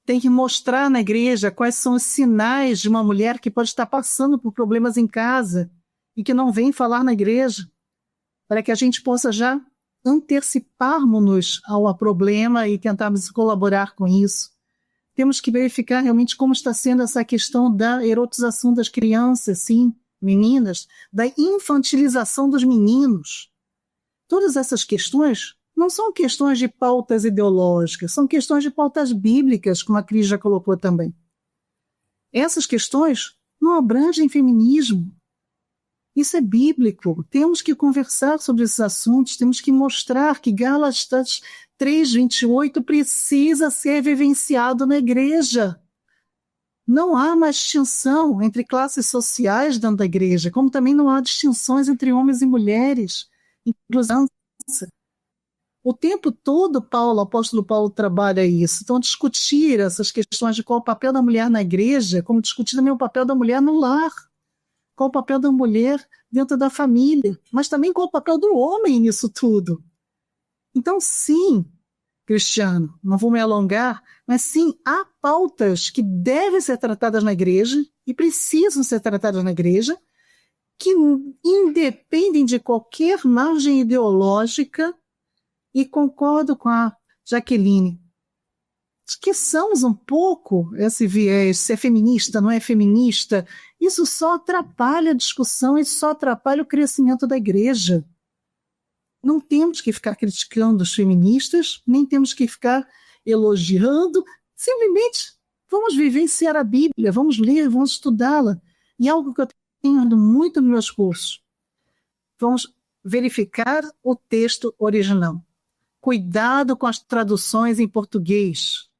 B: Tem que mostrar na igreja quais são os sinais de uma mulher que pode estar passando por problemas em casa e que não vem falar na igreja, para que a gente possa já anteciparmos-nos ao problema e tentarmos colaborar com isso. Temos que verificar realmente como está sendo essa questão da erotização das crianças, sim, meninas, da infantilização dos meninos. Todas essas questões não são questões de pautas ideológicas, são questões de pautas bíblicas, como a Cris já colocou também. Essas questões não abrangem feminismo. Isso é bíblico. Temos que conversar sobre esses assuntos, temos que mostrar que Gálatas 3:28 precisa ser vivenciado na igreja. Não há mais distinção entre classes sociais dentro da igreja, como também não há distinções entre homens e mulheres, inclusão. O tempo todo, o apóstolo Paulo trabalha isso. Então, discutir essas questões de qual é o papel da mulher na igreja, como discutir também o papel da mulher no lar, qual o papel da mulher dentro da família, mas também qual o papel do homem nisso tudo. Então, sim, Cristiano, não vou me alongar, mas sim, há pautas que devem ser tratadas na igreja e precisam ser tratadas na igreja, que independem de qualquer margem ideológica, e concordo com a Jaqueline. Esqueçamos um pouco esse viés, se é feminista, não é feminista. Isso só atrapalha a discussão e só atrapalha o crescimento da igreja. Não temos que ficar criticando os feministas, nem temos que ficar elogiando. Simplesmente vamos vivenciar a Bíblia, vamos ler, vamos estudá-la. E algo que eu tenho muito nos meus cursos. Vamos verificar o texto original. Cuidado com as traduções em português.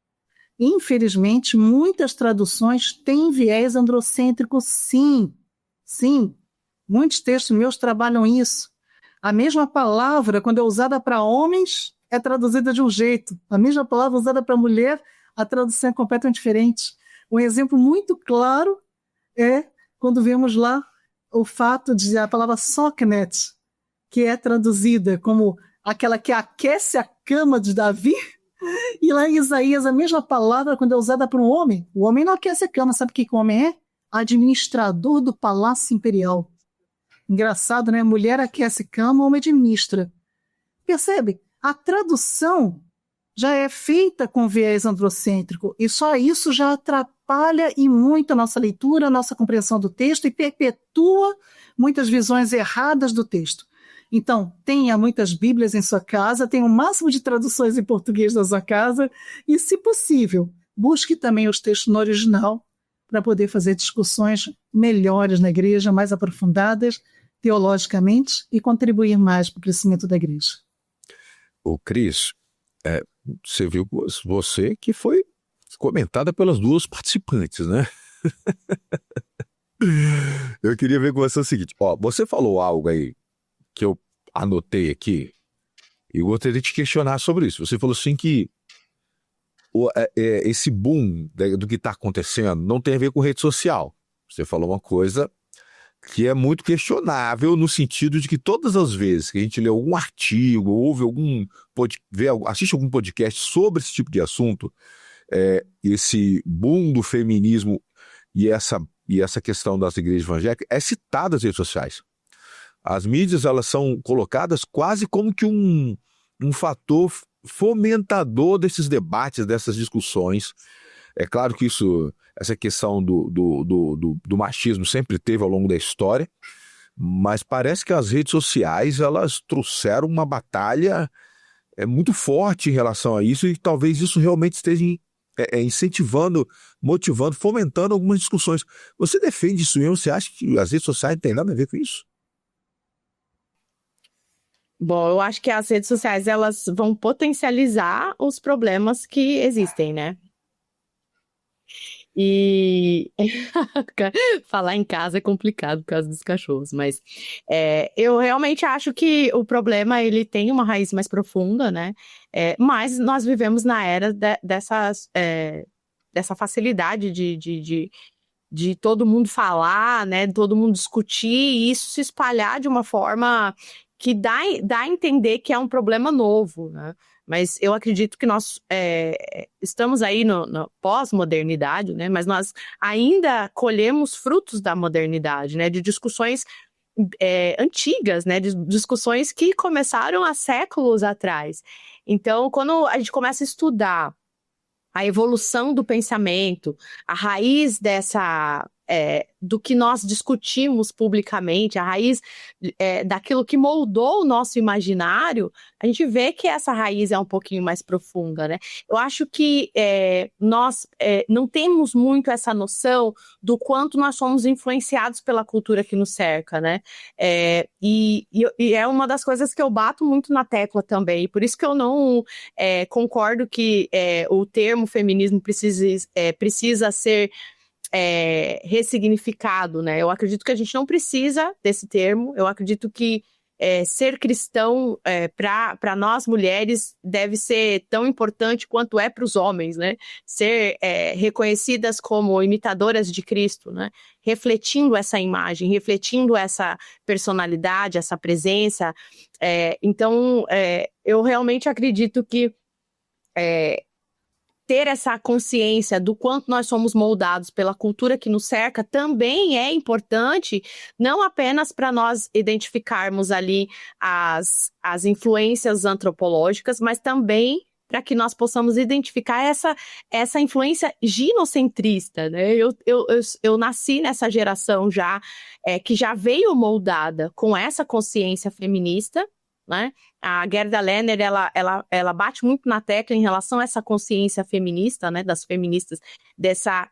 B: Infelizmente, muitas traduções têm viés androcêntrico, sim. Sim, muitos textos meus trabalham isso. A mesma palavra, quando é usada para homens, é traduzida de um jeito. A mesma palavra usada para mulher, a tradução é completamente diferente. Um exemplo muito claro é quando vemos lá o fato de a palavra soknet, que é traduzida como aquela que aquece a cama de Davi, e lá em Isaías a mesma palavra, quando é usada para um homem, o homem não aquece a cama, sabe o que o homem é? Administrador do palácio imperial. Engraçado, né? Mulher aquece cama, homem administra. Percebe? A tradução já é feita com viés androcêntrico, e só isso já atrapalha e muito a nossa leitura, a nossa compreensão do texto, e perpetua muitas visões erradas do texto. Então, tenha muitas Bíblias em sua casa, tenha o máximo de traduções em português na sua casa e, se possível, busque também os textos no original para poder fazer discussões melhores na igreja, mais aprofundadas teologicamente e contribuir mais para o crescimento da igreja.
A: Ô, Cris, você viu você que foi comentada pelas duas participantes, né? Eu queria ver com você o seguinte, você falou algo aí que eu anotei aqui, e eu gostaria de te questionar sobre isso. Você falou assim que esse boom do que está acontecendo não tem a ver com rede social. Você falou uma coisa que é muito questionável no sentido de que todas as vezes que a gente lê algum artigo, ouve assiste algum podcast sobre esse tipo de assunto, esse boom do feminismo e essa questão das igrejas evangélicas é citado nas redes sociais. As mídias, elas são colocadas quase como que um fator fomentador desses debates, dessas discussões. É claro que essa questão do machismo sempre teve ao longo da história, mas parece que as redes sociais, elas trouxeram uma batalha muito forte em relação a isso, e talvez isso realmente esteja incentivando, motivando, fomentando algumas discussões. Você defende isso mesmo? Você acha que as redes sociais não têm nada a ver com isso?
C: Bom, eu acho que as redes sociais, elas vão potencializar os problemas que existem, né? E falar em casa é complicado por causa dos cachorros, mas eu realmente acho que o problema, ele tem uma raiz mais profunda, né? Mas nós vivemos na era dessa facilidade de todo mundo falar, né? Todo mundo discutir e isso se espalhar de uma forma que dá a entender que é um problema novo, né? Mas eu acredito que nós estamos aí na pós-modernidade, né? Mas nós ainda colhemos frutos da modernidade, né? De discussões antigas, né? De discussões que começaram há séculos atrás. Então, quando a gente começa a estudar a evolução do pensamento, a raiz dessa do que nós discutimos publicamente, a raiz daquilo que moldou o nosso imaginário, a gente vê que essa raiz é um pouquinho mais profunda, né? Eu acho que nós não temos muito essa noção do quanto nós somos influenciados pela cultura que nos cerca, né? E é uma das coisas que eu bato muito na tecla também, por isso que eu não concordo que o termo feminismo precisa ser ressignificado, né? Eu acredito que a gente não precisa desse termo, eu acredito que ser cristão para nós mulheres deve ser tão importante quanto é para os homens, né? Ser reconhecidas como imitadoras de Cristo, né? Refletindo essa imagem, refletindo essa personalidade, essa presença. Então, eu realmente acredito que ter essa consciência do quanto nós somos moldados pela cultura que nos cerca também é importante, não apenas para nós identificarmos ali as influências antropológicas, mas também para que nós possamos identificar essa influência ginocentrista, né? Eu nasci nessa geração já que já veio moldada com essa consciência feminista, né? A Gerda Lerner, ela bate muito na tecla em relação a essa consciência feminista, né, das feministas,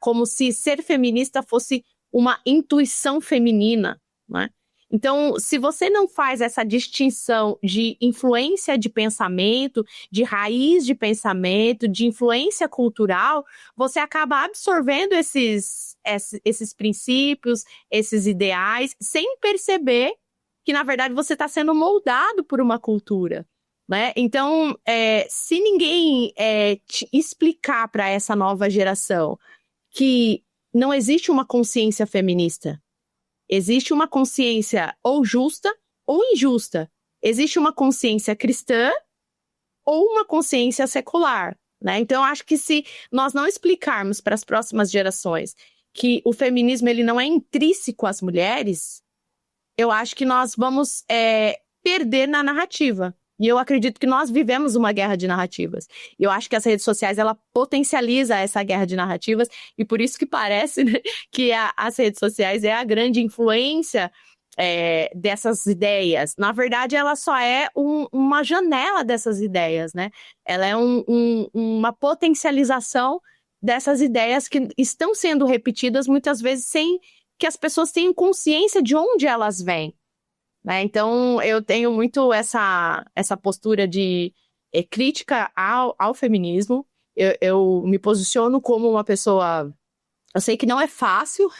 C: como se ser feminista fosse uma intuição feminina, né? Então, se você não faz essa distinção de influência de pensamento, de raiz de pensamento, de influência cultural, você acaba absorvendo esses princípios, esses ideais, sem perceber que, na verdade, você está sendo moldado por uma cultura, né? Então, se ninguém te explicar para essa nova geração que não existe uma consciência feminista, existe uma consciência ou justa ou injusta, existe uma consciência cristã ou uma consciência secular, né? Então, eu acho que se nós não explicarmos para as próximas gerações que o feminismo ele não é intrínseco às mulheres, eu acho que nós vamos perder na narrativa. E eu acredito que nós vivemos uma guerra de narrativas. E eu acho que as redes sociais, ela potencializa essa guerra de narrativas. E por isso que parece, né, que as redes sociais é a grande influência dessas ideias. Na verdade, ela só é uma janela dessas ideias, né? Ela é uma potencialização dessas ideias que estão sendo repetidas muitas vezes sem que as pessoas tenham consciência de onde elas vêm, né? Então, eu tenho muito essa postura de crítica ao feminismo. Eu me posiciono como uma pessoa... Eu sei que não é fácil.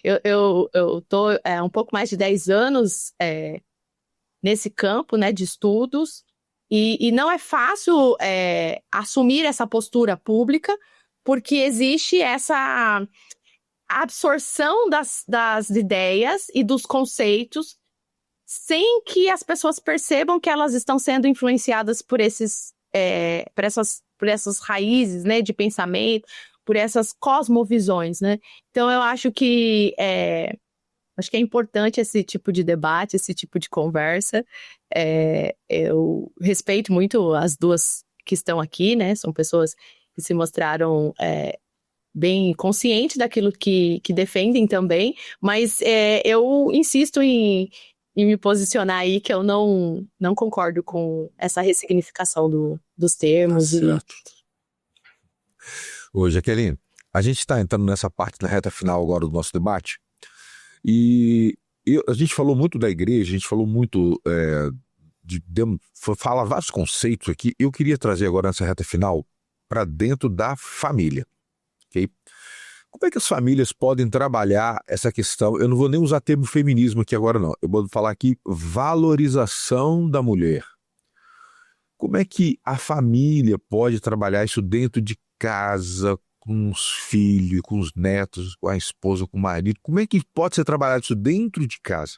C: Eu tô um pouco mais de 10 anos nesse campo, né, de estudos, e não é fácil assumir essa postura pública, porque existe essa absorção das ideias e dos conceitos sem que as pessoas percebam que elas estão sendo influenciadas por essas raízes, né, de pensamento, por essas cosmovisões, né? Então eu acho que é importante esse tipo de debate, esse tipo de conversa. Eu respeito muito as duas que estão aqui, né? São pessoas que se mostraram bem conscientes daquilo que defendem também, mas eu insisto em me posicionar aí que eu não concordo com essa ressignificação dos termos.
A: Certo. Ô, Jaqueline, a gente está entrando nessa parte, na reta final agora do nosso debate, e a gente falou muito da igreja, a gente falou muito, fala vários conceitos aqui. Eu queria trazer agora nessa reta final para dentro da família. Okay? Como é que as famílias podem trabalhar essa questão? Eu não vou nem usar o termo feminismo aqui agora, não. Eu vou falar aqui valorização da mulher. Como é que a família pode trabalhar isso dentro de casa, com os filhos, com os netos, com a esposa, com o marido? Como é que pode ser trabalhado isso dentro de casa?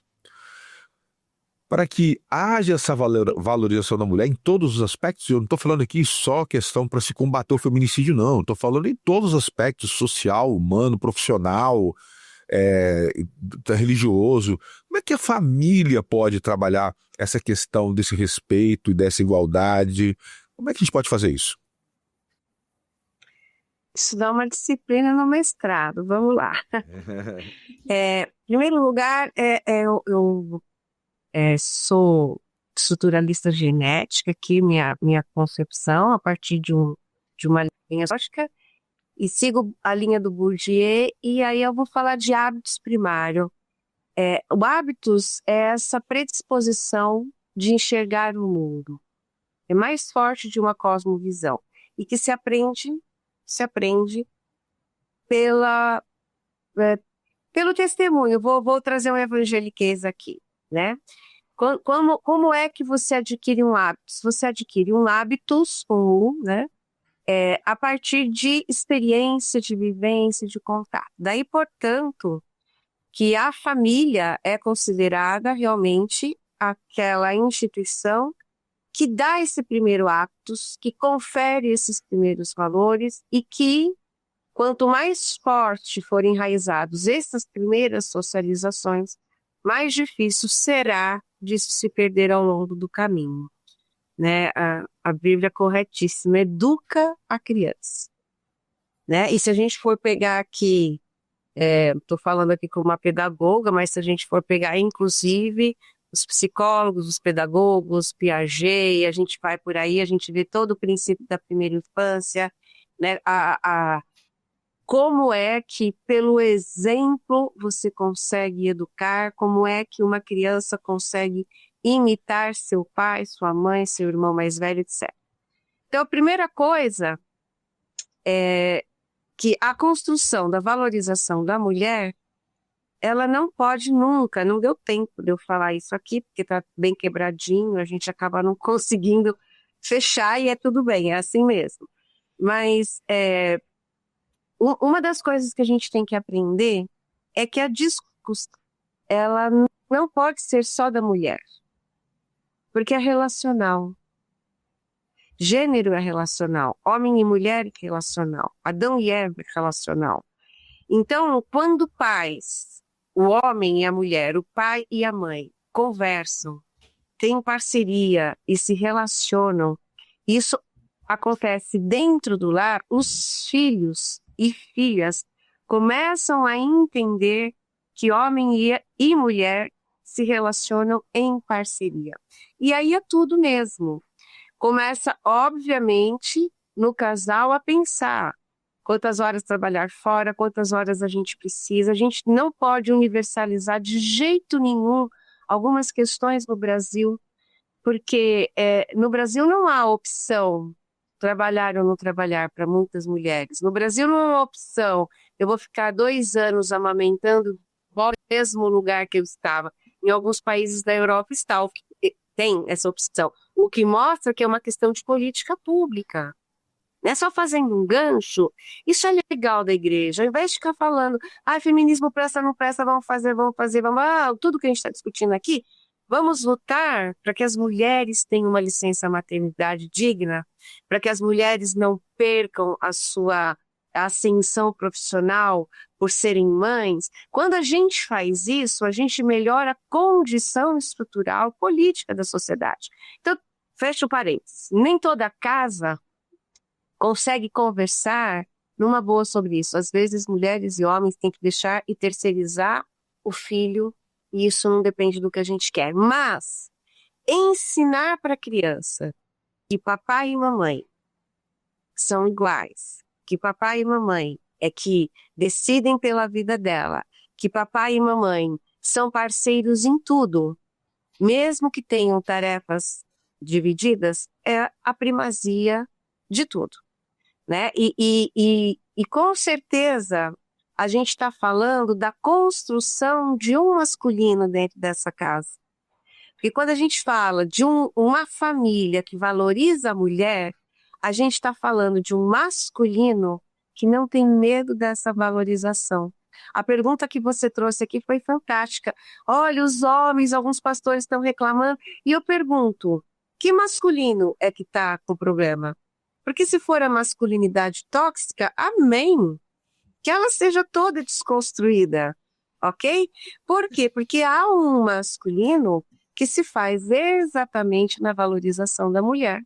A: Para que haja essa valorização da mulher em todos os aspectos. Eu não estou falando aqui só questão para se combater o feminicídio, não. Estou falando em todos os aspectos, social, humano, profissional, religioso. Como é que a família pode trabalhar essa questão desse respeito e dessa igualdade? Como é que a gente pode fazer isso?
D: Isso dá uma disciplina no mestrado, vamos lá. Em primeiro lugar, eu sou estruturalista genética, aqui minha concepção, a partir de uma linha lógica, e sigo a linha do Bourdieu, e aí eu vou falar de hábitos primário. O hábitos é essa predisposição de enxergar o mundo. É mais forte de uma cosmovisão, e que se aprende pelo testemunho. Vou trazer um evangeliquez aqui, né? Como é que você adquire um hábito? Você adquire um hábitos, né? A partir de experiência, de vivência, de contato. Daí, portanto, que a família é considerada realmente aquela instituição que dá esse primeiro hábitos, que confere esses primeiros valores e que, quanto mais forte forem enraizados essas primeiras socializações, mais difícil será de se perder ao longo do caminho. Né? A Bíblia é corretíssima, educa a criança. Né? E se a gente for pegar aqui, estou falando aqui como uma pedagoga, mas se a gente for pegar, inclusive, os psicólogos, os pedagogos, Piaget, a gente vai por aí, a gente vê todo o princípio da primeira infância, né? Como é que, pelo exemplo, você consegue educar, como é que uma criança consegue imitar seu pai, sua mãe, seu irmão mais velho, etc. Então, a primeira coisa é que a construção da valorização da mulher, ela não pode nunca, não deu tempo de eu falar isso aqui, porque está bem quebradinho, a gente acaba não conseguindo fechar e é tudo bem, é assim mesmo. Mas uma das coisas que a gente tem que aprender é que a discussão, ela não pode ser só da mulher, porque é relacional. Gênero é relacional, homem e mulher é relacional, Adão e Eva é relacional. Então, quando pais, o homem e a mulher, o pai e a mãe, conversam, têm parceria e se relacionam, isso acontece dentro do lar, os filhos e filhas começam a entender que homem e mulher se relacionam em parceria. E aí é tudo mesmo. Começa, obviamente, no casal a pensar quantas horas trabalhar fora, quantas horas a gente precisa. A gente não pode universalizar de jeito nenhum algumas questões no Brasil, porque no Brasil não há opção trabalhar ou não trabalhar para muitas mulheres. No Brasil não há opção, eu vou ficar 2 anos amamentando no mesmo lugar que eu estava. Em alguns países da Europa tem essa opção, o que mostra que é uma questão de política pública. Não é só fazendo um gancho, isso é legal da igreja, ao invés de ficar falando, feminismo presta, não presta, vamos fazer, tudo que a gente está discutindo aqui, vamos lutar para que as mulheres tenham uma licença maternidade digna, para que as mulheres não percam a sua ascensão profissional por serem mães. Quando a gente faz isso, a gente melhora a condição estrutural política da sociedade. Então, fecha o parênteses, nem toda casa consegue conversar numa boa sobre isso. Às vezes, mulheres e homens têm que deixar e terceirizar o filho, e isso não depende do que a gente quer. Mas ensinar para a criança que papai e mamãe são iguais, que papai e mamãe é que decidem pela vida dela, que papai e mamãe são parceiros em tudo, mesmo que tenham tarefas divididas, é a primazia de tudo, né? E com certeza a gente está falando da construção de um masculino dentro dessa casa. Porque quando a gente fala de uma família que valoriza a mulher, a gente está falando de um masculino que não tem medo dessa valorização. A pergunta que você trouxe aqui foi fantástica. Olha, os homens, alguns pastores estão reclamando, e eu pergunto, que masculino é que está com o problema? Porque se for a masculinidade tóxica, amém, que ela seja toda desconstruída, ok? Por quê? Porque há um masculino que se faz exatamente na valorização da mulher,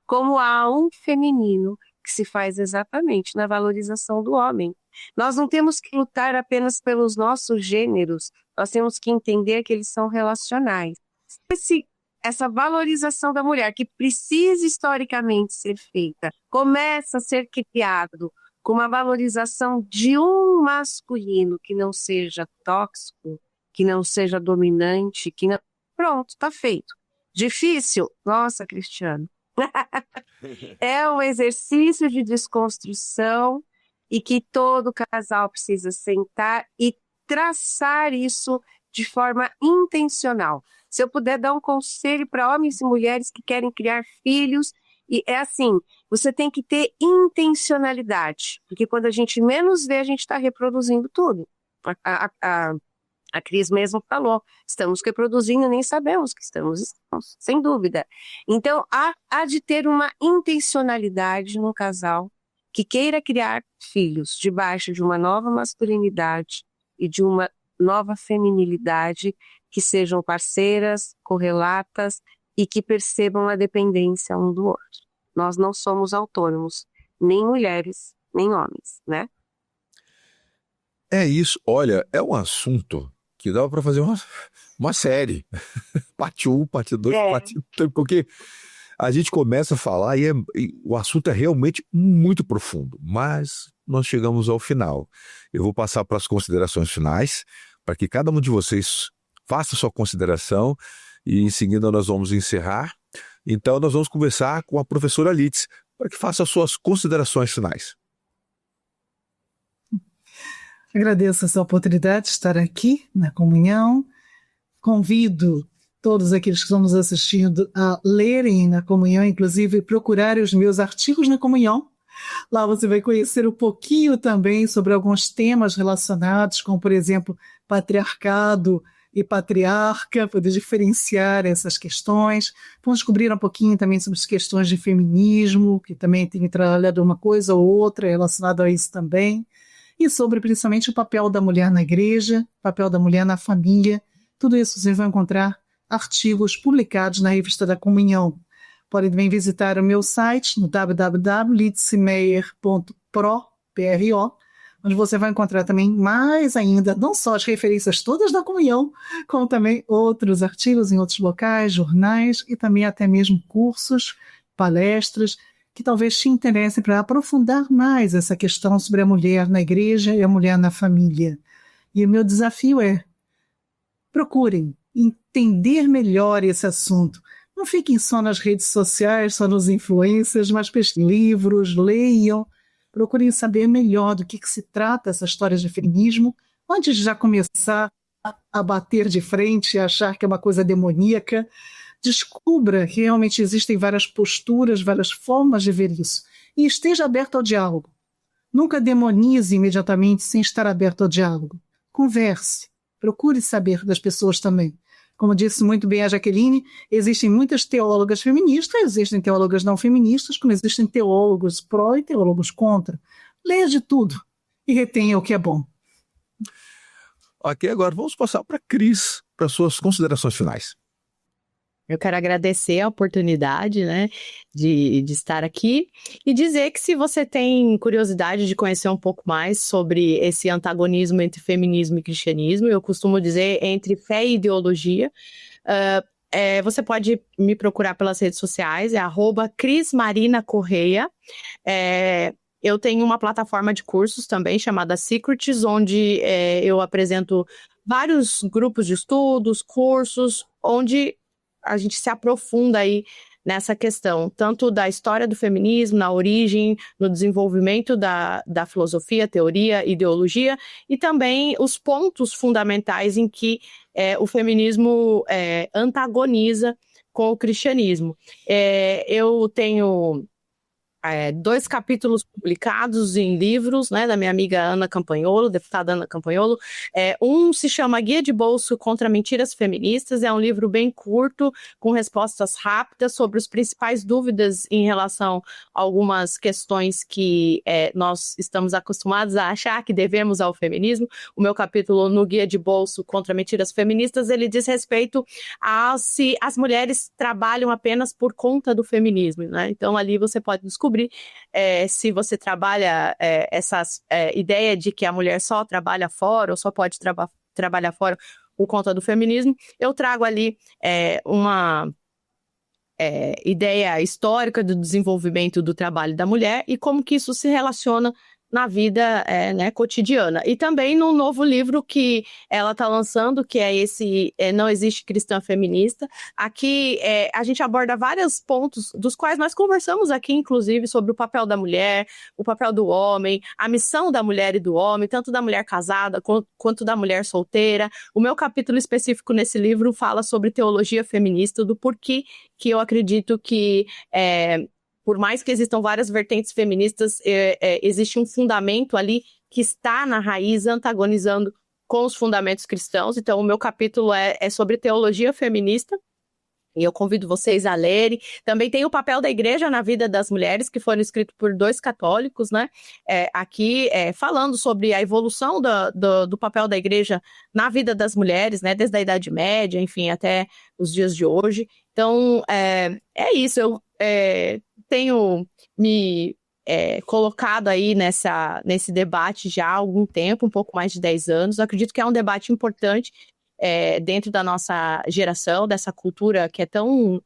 D: como há um feminino que se faz exatamente na valorização do homem. Nós não temos que lutar apenas pelos nossos gêneros, nós temos que entender que eles são relacionais. Essa valorização da mulher, que precisa historicamente ser feita, começa a ser criado com uma valorização de um masculino que não seja tóxico, que não seja dominante, que não... Pronto, está feito. Difícil? Nossa, Cristiano. É um exercício de desconstrução e que todo casal precisa sentar e traçar isso de forma intencional. Se eu puder dar um conselho para homens e mulheres que querem criar filhos, e é assim, você tem que ter intencionalidade, porque quando a gente menos vê, a gente está reproduzindo tudo. A Cris mesmo falou, estamos reproduzindo e nem sabemos que estamos, sem dúvida. Então, há de ter uma intencionalidade no casal que queira criar filhos debaixo de uma nova masculinidade e de uma nova feminilidade, que sejam parceiras, correlatas e que percebam a dependência um do outro. Nós não somos autônomos, nem mulheres, nem homens, né?
A: É isso. Olha, é um assunto que dava para fazer uma série. Parte 1, parte 2, parte 3, porque a gente começa a falar e o assunto é realmente muito profundo, mas nós chegamos ao final. Eu vou passar para as considerações finais, para que cada um de vocês faça sua consideração e em seguida nós vamos encerrar. Então nós vamos conversar com a professora Litz para que faça as suas considerações finais.
B: Agradeço essa oportunidade de estar aqui na comunhão. Convido todos aqueles que estão nos assistindo a lerem na comunhão, inclusive procurarem os meus artigos na comunhão. Lá você vai conhecer um pouquinho também sobre alguns temas relacionados, como, por exemplo, patriarcado e patriarca, poder diferenciar essas questões. Vamos descobrir um pouquinho também sobre as questões de feminismo, que também tem trabalhado uma coisa ou outra relacionada a isso também. E sobre principalmente o papel da mulher na igreja, o papel da mulher na família. Tudo isso você vai encontrar artigos publicados na revista da Comunhão. Podem também visitar o meu site no www.litzmeyer.pro, onde você vai encontrar também mais ainda, não só as referências todas da Comunhão, como também outros artigos em outros locais, jornais e também até mesmo cursos, palestras, que talvez te interessem para aprofundar mais essa questão sobre a mulher na igreja e a mulher na família. E o meu desafio é: procurem entender melhor esse assunto. Não fiquem só nas redes sociais, só nos influencers, mas pesquisem livros, leiam, procurem saber melhor do que se trata essa história de feminismo, antes de já começar a bater de frente e achar que é uma coisa demoníaca. Descubra que realmente existem várias posturas, várias formas de ver isso. E esteja aberto ao diálogo. Nunca demonize imediatamente sem estar aberto ao diálogo. Converse. Procure saber das pessoas também. Como disse muito bem a Jaqueline, existem muitas teólogas feministas, existem teólogas não feministas, como existem teólogos pró e teólogos contra. Leia de tudo e retenha o que é bom.
A: Ok, agora vamos passar para a Cris, para suas considerações finais.
C: Eu quero agradecer a oportunidade, né, de estar aqui e dizer que se você tem curiosidade de conhecer um pouco mais sobre esse antagonismo entre feminismo e cristianismo, eu costumo dizer entre fé e ideologia, você pode me procurar pelas redes sociais, é @CrisMarinaCorreia. Eu tenho uma plataforma de cursos também chamada Secrets, onde eu apresento vários grupos de estudos, cursos, onde a gente se aprofunda aí nessa questão, tanto da história do feminismo, na origem, no desenvolvimento da filosofia, teoria, ideologia, e também os pontos fundamentais em que o feminismo antagoniza com o cristianismo. Eu tenho 2 capítulos publicados em livros, né, da minha amiga Ana Campanholo, deputada Ana Campanholo. Um se chama Guia de Bolso contra Mentiras Feministas, é um livro bem curto, com respostas rápidas sobre as principais dúvidas em relação a algumas questões que nós estamos acostumados a achar que devemos ao feminismo. O meu capítulo no Guia de Bolso contra Mentiras Feministas, ele diz respeito a se as mulheres trabalham apenas por conta do feminismo, né? Então ali você pode descobrir sobre se você trabalha essa ideia de que a mulher só trabalha fora ou só pode trabalhar fora por conta do feminismo. Eu trago ali uma ideia histórica do desenvolvimento do trabalho da mulher e como que isso se relaciona na vida cotidiana. E também no novo livro que ela está lançando, que é esse Não Existe Cristã Feminista. Aqui a gente aborda vários pontos, dos quais nós conversamos aqui, inclusive, sobre o papel da mulher, o papel do homem, a missão da mulher e do homem, tanto da mulher casada quanto da mulher solteira. O meu capítulo específico nesse livro fala sobre teologia feminista, do porquê que eu acredito que por mais que existam várias vertentes feministas, existe um fundamento ali que está na raiz, antagonizando com os fundamentos cristãos. Então, o meu capítulo é sobre teologia feminista, e eu convido vocês a lerem. Também tem o papel da igreja na vida das mulheres, que foram escritos por 2 católicos, né? Aqui, falando sobre a evolução do papel da igreja na vida das mulheres, né? Desde a Idade Média, enfim, até os dias de hoje. Então, é isso. Eu tenho me colocado aí nesse debate já há algum tempo, um pouco mais de 10 anos. Eu acredito que é um debate importante dentro da nossa geração, dessa cultura que é tão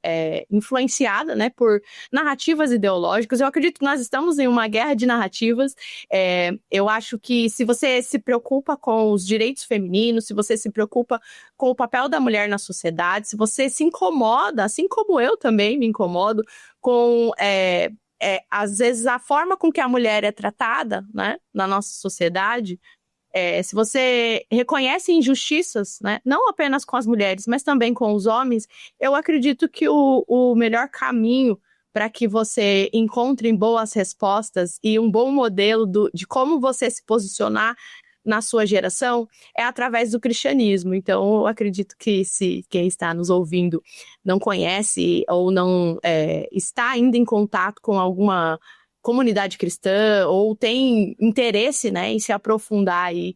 C: influenciada, né, por narrativas ideológicas. Eu acredito que nós estamos em uma guerra de narrativas. Eu acho que se você se preocupa com os direitos femininos, se você se preocupa com o papel da mulher na sociedade, se você se incomoda, assim como eu também me incomodo, com às vezes a forma com que a mulher é tratada, né, na nossa sociedade, se você reconhece injustiças, né, não apenas com as mulheres, mas também com os homens, eu acredito que o melhor caminho para que você encontre boas respostas e um bom modelo de como você se posicionar na sua geração é através do cristianismo. Então, eu acredito que se quem está nos ouvindo não conhece ou não está ainda em contato com alguma comunidade cristã ou tem interesse, né, em se aprofundar aí,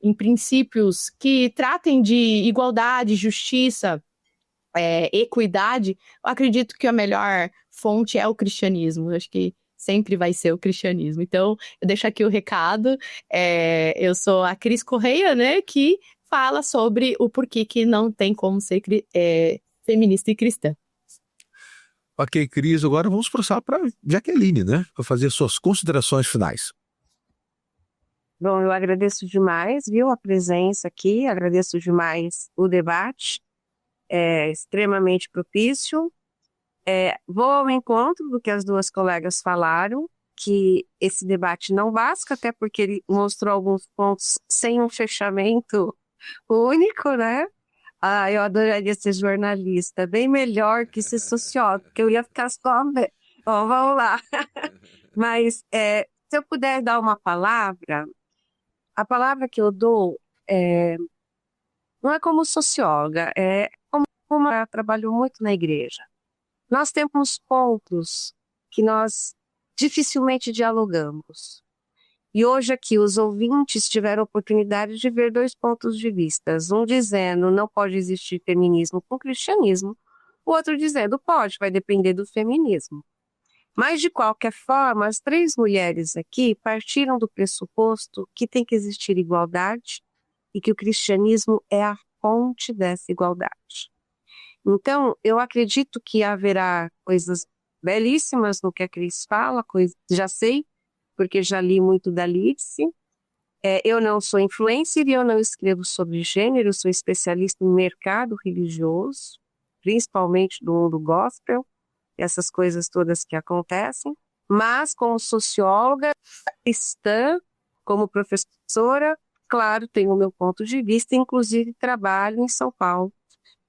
C: em princípios que tratem de igualdade, justiça, equidade, eu acredito que a melhor fonte é o cristianismo. Eu acho que sempre vai ser o cristianismo. Então, eu deixo aqui o recado. Eu sou a Cris Correia, né, que fala sobre o porquê que não tem como ser feminista e cristã.
A: Ok, Cris, agora vamos passar para Jaqueline, né, para fazer suas considerações finais.
D: Bom, eu agradeço demais, viu, a presença aqui, agradeço demais o debate, é extremamente propício. Vou ao encontro do que as 2 colegas falaram, que esse debate não basta, até porque ele mostrou alguns pontos sem um fechamento único, né? Eu adoraria ser jornalista, bem melhor que ser sociólogo, porque eu ia ficar só... Bom, vamos lá. Mas se eu puder dar uma palavra, a palavra que eu dou não é como socióloga, é como ela trabalhou muito na igreja. Nós temos pontos que nós dificilmente dialogamos. E hoje aqui os ouvintes tiveram a oportunidade de ver 2 pontos de vista. Um dizendo não pode existir feminismo com cristianismo, o outro dizendo pode, vai depender do feminismo. Mas de qualquer forma, as 3 mulheres aqui partiram do pressuposto que tem que existir igualdade e que o cristianismo é a fonte dessa igualdade. Então, eu acredito que haverá coisas belíssimas no que a Cris fala, já sei, porque já li muito da Lídice. Eu não sou influencer e eu não escrevo sobre gênero, sou especialista em mercado religioso, principalmente do mundo gospel, essas coisas todas que acontecem. Mas, como socióloga cristã, como professora, claro, tenho o meu ponto de vista, inclusive trabalho em São Paulo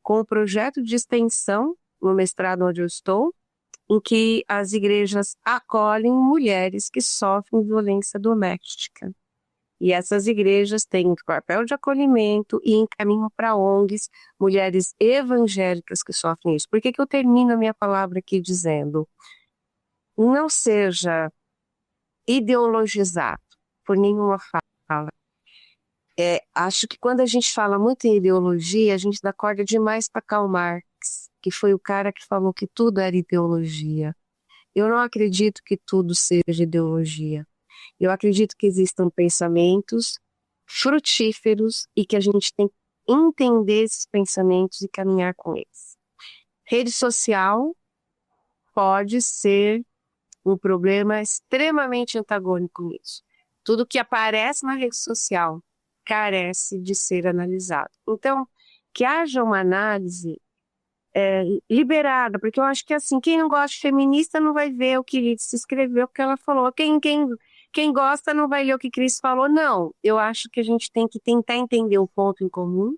D: com um projeto de extensão no mestrado onde eu estou, em que as igrejas acolhem mulheres que sofrem violência doméstica. E essas igrejas têm um papel de acolhimento e encaminham para ONGs, mulheres evangélicas que sofrem isso. Por que eu termino a minha palavra aqui dizendo: não seja ideologizado por nenhuma fala. Acho que quando a gente fala muito em ideologia, a gente dá corda demais para Karl Marx, que foi o cara que falou que tudo era ideologia. Eu não acredito que tudo seja ideologia. Eu acredito que existam pensamentos frutíferos e que a gente tem que entender esses pensamentos e caminhar com eles. Rede social pode ser um problema extremamente antagônico nisso. Tudo que aparece na rede social carece de ser analisado. Então, que haja uma análise liberada, porque eu acho que assim, quem não gosta de feminista não vai ver o que se escreveu, o que ela falou. Quem gosta não vai ler o que Cris falou. Não, eu acho que a gente tem que tentar entender o ponto em comum,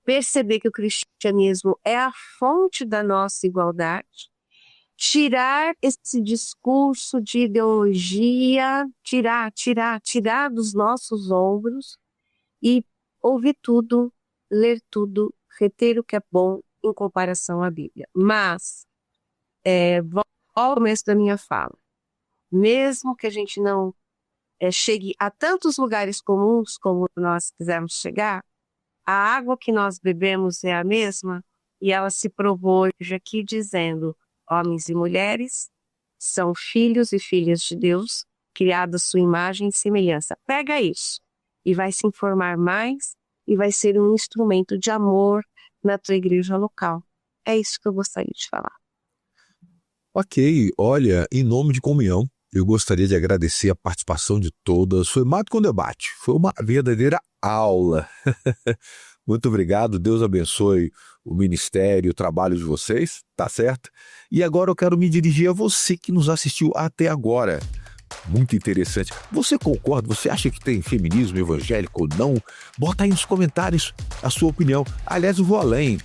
D: perceber que o cristianismo é a fonte da nossa igualdade, tirar esse discurso de ideologia, tirar dos nossos ombros e ouvir tudo, ler tudo, reter o que é bom em comparação à Bíblia. Mas, volto ao começo da minha fala, mesmo que a gente não chegue a tantos lugares comuns como nós quisermos chegar, a água que nós bebemos é a mesma e ela se provou hoje aqui dizendo: homens e mulheres são filhos e filhas de Deus, criados à sua imagem e semelhança. Pega isso e vai se informar mais e vai ser um instrumento de amor na tua igreja local. É isso que eu gostaria de falar.
A: Ok, olha, em nome de Comunhão, eu gostaria de agradecer a participação de todas. Foi mais do que um debate, foi uma verdadeira aula. Muito obrigado, Deus abençoe o ministério, o trabalho de vocês, tá certo? E agora eu quero me dirigir a você que nos assistiu até agora. Muito interessante. Você concorda? Você acha que tem feminismo evangélico ou não? Bota aí nos comentários a sua opinião. Aliás, eu vou além.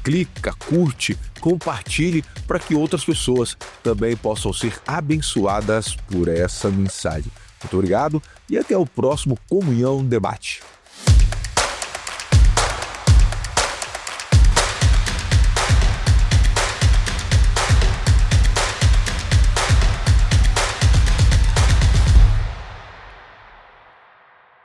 A: Clica, curte, compartilhe para que outras pessoas também possam ser abençoadas por essa mensagem. Muito obrigado e até o próximo Comunhão Debate.